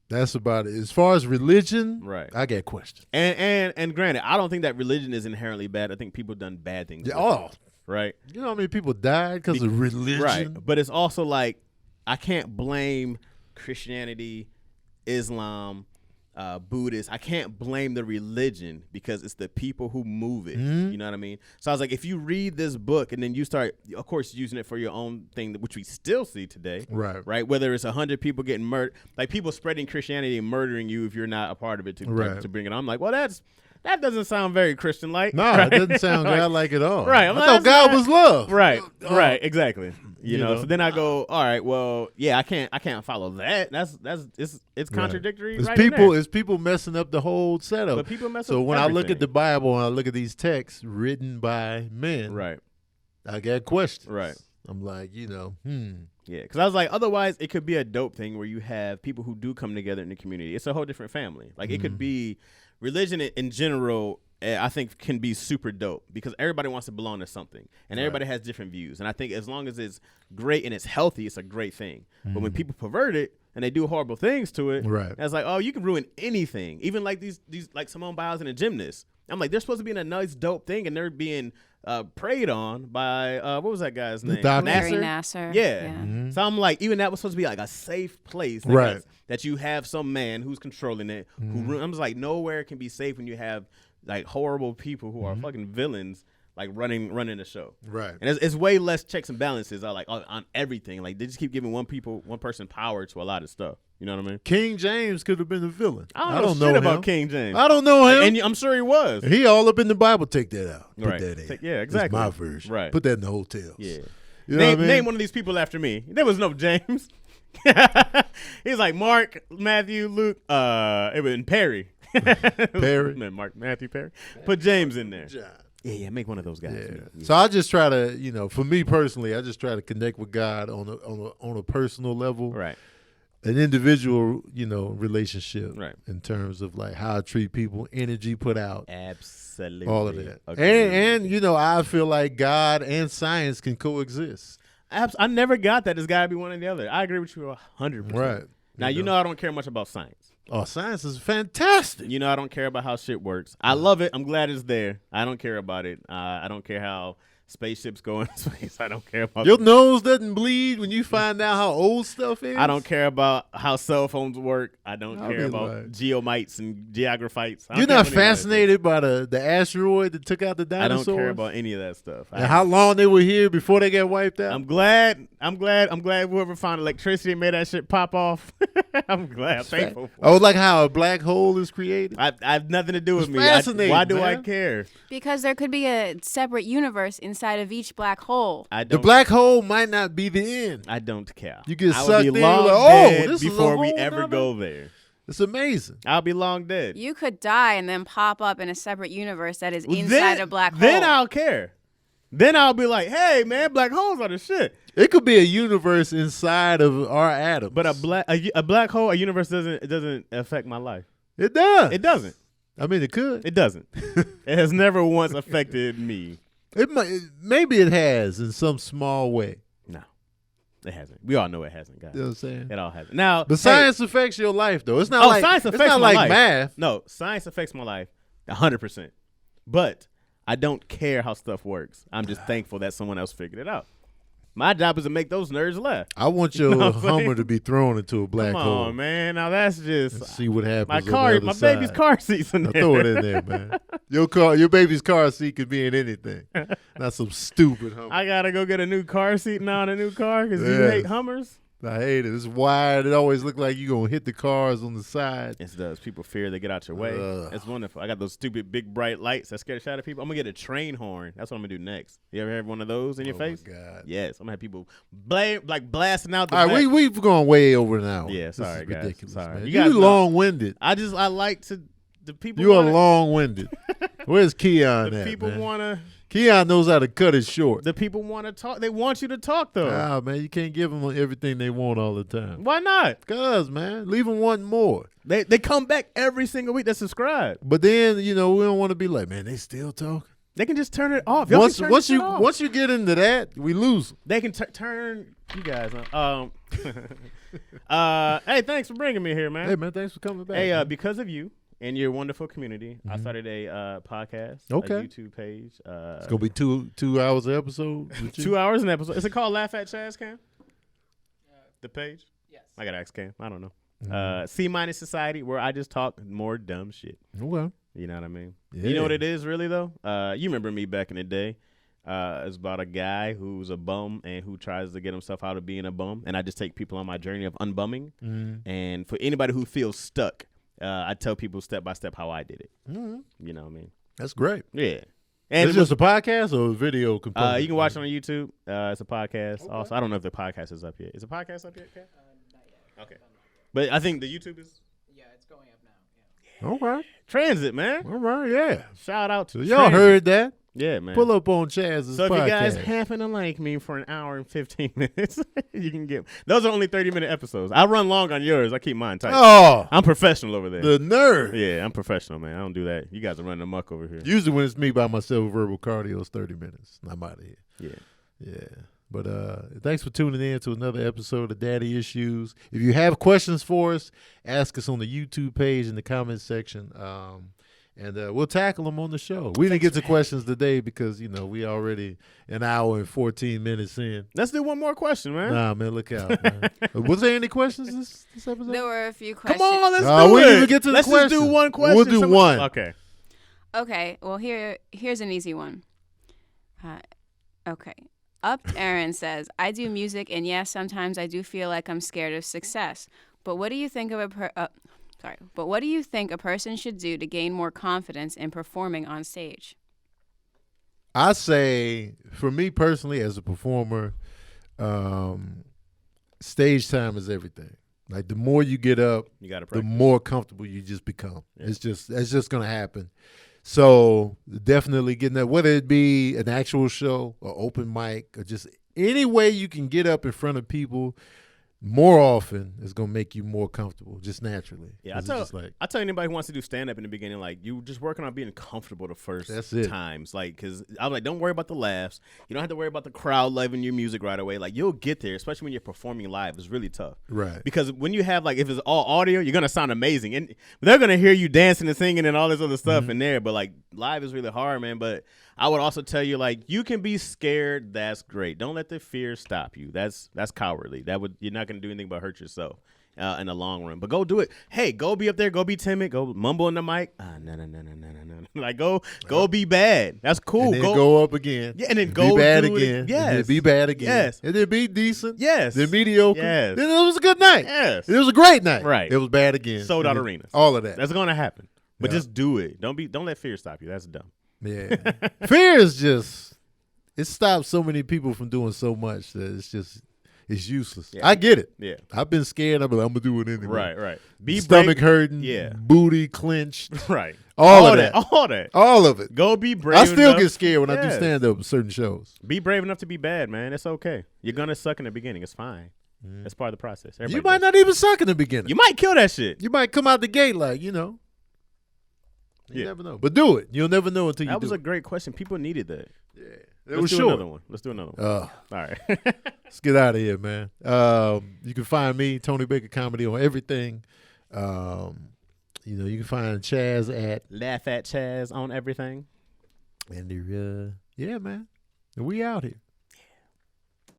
That's about it. As far as religion, right? I got questions. And granted, I don't think that religion is inherently bad. I think people have done bad things. Yeah, right. You know how many people died because of religion? Right. But it's also like I can't blame Christianity, Islam, Buddhists. I can't blame the religion because it's the people who move it. You know what I mean? So I was like, if you read this book and then you start, of course, using it for your own thing, which we still see today. Right. Whether it's 100 people getting murdered, like people spreading Christianity and murdering you if you're not a part of it to bring it on. I'm like, well, that doesn't sound very Christian-like. No, right? it doesn't sound God-like at all. Right. I thought God was love. Right. Right. Exactly. You know. So then I go, all right. Well, yeah, I can't follow that. It's contradictory. It's people messing up the whole setup. But people mess up. So when everything. I look at the Bible and I look at these texts written by men, right, I got questions. Right. I'm like, Yeah, because I was like, otherwise it could be a dope thing where you have people who do come together in the community. It's a whole different family. Like it could be religion in general. I think can be super dope because everybody wants to belong to something and everybody has different views. And I think as long as it's great and it's healthy, it's a great thing. But when people pervert it and they do horrible things to it, it's like, oh, you can ruin anything. Even like these like Simone Biles and a gymnast. I'm like, they're supposed to be in a nice dope thing and they're being preyed on by what was that guy's name? Larry Nassar. Yeah. So I'm like, even that was supposed to be like a safe place. That you have some man who's controlling it. I'm just like, nowhere can be safe when you have like horrible people who are fucking villains, like running the show. Right. And it's way less checks and balances are like on everything. Like they just keep giving one person power to a lot of stuff. You know what I mean? King James could have been the villain. I don't know shit about King James. I don't know him. And I'm sure he was. He all up in the Bible. Take that out. Put that in. Yeah, exactly. That's my version. Right. Put that in the hotels. Yeah. You know what I mean? Name one of these people after me. There was no James. He's like Mark, Matthew, Luke, it was Perry. Perry. Mark, Matthew, Perry. Put James in there. Yeah, make one of those guys. Yeah. So I just try to, for me personally, I just try to connect with God on a personal level. Right. An individual, relationship. Right. In terms of like how I treat people, energy put out. Absolutely. All of that. And I feel like God and science can coexist. I never got that. It's got to be one or the other. I agree with you 100%. Right. Now, I don't care much about science. Oh, science is fantastic. I don't care about how shit works. I love it. I'm glad it's there. I don't care about it. I don't care how spaceships go in space. I don't care about your nose doesn't bleed when you find out how old stuff is. I don't care about how cell phones work. I don't care about geomites and geographites. You're not fascinated by the asteroid that took out the dinosaurs? I don't care about any of that stuff. And how long they were here before they got wiped out? I'm glad whoever found electricity and made that shit pop off. I'm glad. I'm thankful for it. Oh, like how a black hole is created? I have nothing to do with me. Why do I care? Because there could be a separate universe inside of each black hole. The black hole might not be the end. I don't care. You get sucked in. Dead before we ever go there. It's amazing. I'll be long dead. You could die and then pop up in a separate universe that is inside a black hole. Then I'll care. Then I'll be like, hey, man, black holes are the shit. It could be a universe inside of our atoms. But a black hole, a universe doesn't affect my life. It does. It doesn't. I mean, it could. It doesn't. It has never once affected me. Maybe it has in some small way. No, it hasn't. We all know it hasn't, guys. You know what I'm saying? It all hasn't. Now, but science affects your life, though. It's not like science affects it's not my like life. math. No, science affects my life 100%. But I don't care how stuff works. I'm just thankful that someone else figured it out. My job is to make those nerds laugh. I want your Hummer to be thrown into a black hole. Come on, man. Now that's just let's see what happens. My baby's car seat's in there. Throw it in there, man. Your baby's car seat could be in anything. Not some stupid Hummer. I gotta go get a new car seat now and a new car because you hate Hummers. I hate it. It's wide. It always look like you're going to hit the cars on the side. It does. People fear they get out your way. It's wonderful. I got those stupid big bright lights that scare the shit out of people. I'm going to get a train horn. That's what I'm going to do next. You ever have one of those in your face? Oh, my God. Yes. I'm going to have people blasting out the All right, we've gone way over an hour. Yeah, sorry, guys. Ridiculous, sorry. Man. You're long-winded. I like to, the people. You are long-winded. Where's Keon at, people want to. Keon knows how to cut it short. The people want to talk. They want you to talk, though. Ah, man, you can't give them everything they want all the time. Why not? Because, man, leave them wanting more. They come back every single week. They subscribe. But then, we don't want to be like, man, they still talking. They can just turn it off. Once you get into that, we lose. They can turn you guys on. Hey, thanks for bringing me here, man. Hey, man, thanks for coming back. Hey, because of you and your wonderful community, I started a podcast, a YouTube page. It's gonna be two hours an episode. 2 hours an episode. Is it called LaughAtChaz, Cam? The page? Yes. I gotta ask Cam. I don't know. C- Society, where I just talk more dumb shit. Okay. You know what I mean? Yeah. You know what it is, really though. You remember me back in the day. It's about a guy who's a bum and who tries to get himself out of being a bum, and I just take people on my journey of unbumming. And for anybody who feels stuck, I tell people step by step how I did it. You know what I mean? That's great. Yeah. And it's just a podcast or a video component? You can watch it on YouTube. It's a podcast. Okay. Also, I don't know if the podcast is up yet. Is the podcast up yet, Kat? Not yet. Okay. But I think the YouTube is. Yeah, it's going up now. Yeah. Okay. Transit, man. All right, yeah. Shout out to y'all heard that. Yeah, man. Pull up on Chaz's So if podcast. you guys happen to like me for an hour and 15 minutes, you can get. Those are only 30-minute episodes. I run long on yours. I keep mine tight. Oh, I'm professional over there. the nerve. Yeah, I'm professional, man. I don't do that. You guys are running amok over here. Usually when it's me by myself, verbal cardio is 30 minutes. I'm out of here. Yeah. But thanks for tuning in to another episode of Daddy Issues. If you have questions for us, ask us on the YouTube page in the comments section. And we'll tackle them on the show. We didn't get to questions today because, we already an hour and 14 minutes in. Let's do one more question, man. Nah, man, look out, man. Was there any questions this episode? There were a few questions. Come on, let's do we it. didn't even get to the let's questions. just do one question. We'll do one. Okay. Okay, well, here's an easy one. Okay. Aaron says, I do music, and yes, sometimes I do feel like I'm scared of success. But what do you think of But what do you think a person should do to gain more confidence in performing on stage? I say, for me personally, as a performer, stage time is everything. Like the more you get up, the more comfortable you just become. Yeah. That's just gonna happen. So definitely getting that, whether it be an actual show or open mic or just any way you can get up in front of people more often is going to make you more comfortable just naturally. Yeah, I tell anybody who wants to do stand-up in the beginning, like, you just working on being comfortable the first times. Like, because I'm like, don't worry about the laughs. You don't have to worry about the crowd loving your music right away. Like, you'll get there, especially when you're performing live. It's really tough. Right. Because when you have, like, if it's all audio, you're going to sound amazing. And they're going to hear you dancing and singing and all this other stuff in there. But, like, live is really hard, man. But I would also tell you, like, you can be scared. That's great. Don't let the fear stop you. That's cowardly. You're not going to do anything but hurt yourself in the long run. But go do it. Hey, go be up there. Go be timid. Go mumble in the mic. No. Like, go be bad. That's cool. And then go up again. Yeah, and then go be bad do again. Yes. And then be bad again. Yes. And then be decent. Yes. Then mediocre. Yes. Then it was a good night. Yes. It was a great night. Right. It was bad again. Sold out arenas. All of that. That's going to happen. But just do it. Don't let fear stop you. That's dumb. Yeah. Fear is just, it stops so many people from doing so much that it's useless. Yeah. I get it. Yeah. I've been scared. I'm going to do it anyway. Right. Stomach hurting. Yeah. Booty clenched. Right. All of that. All of it. Go be brave. I still get scared when I do stand up at certain shows. Be brave enough to be bad, man. It's okay. You're going to suck in the beginning. It's fine. That's part of the process. You might not even suck in the beginning. You might kill that shit. You might come out the gate like, You never know. But do it. You'll never know until you do it. That was a great question. People needed that. Yeah. Let's do another one. All right. Let's get out of here, man. You can find me, Tony Baker Comedy, on everything. You can find Chaz at LaughAtChaz on everything. And yeah, man. We out here.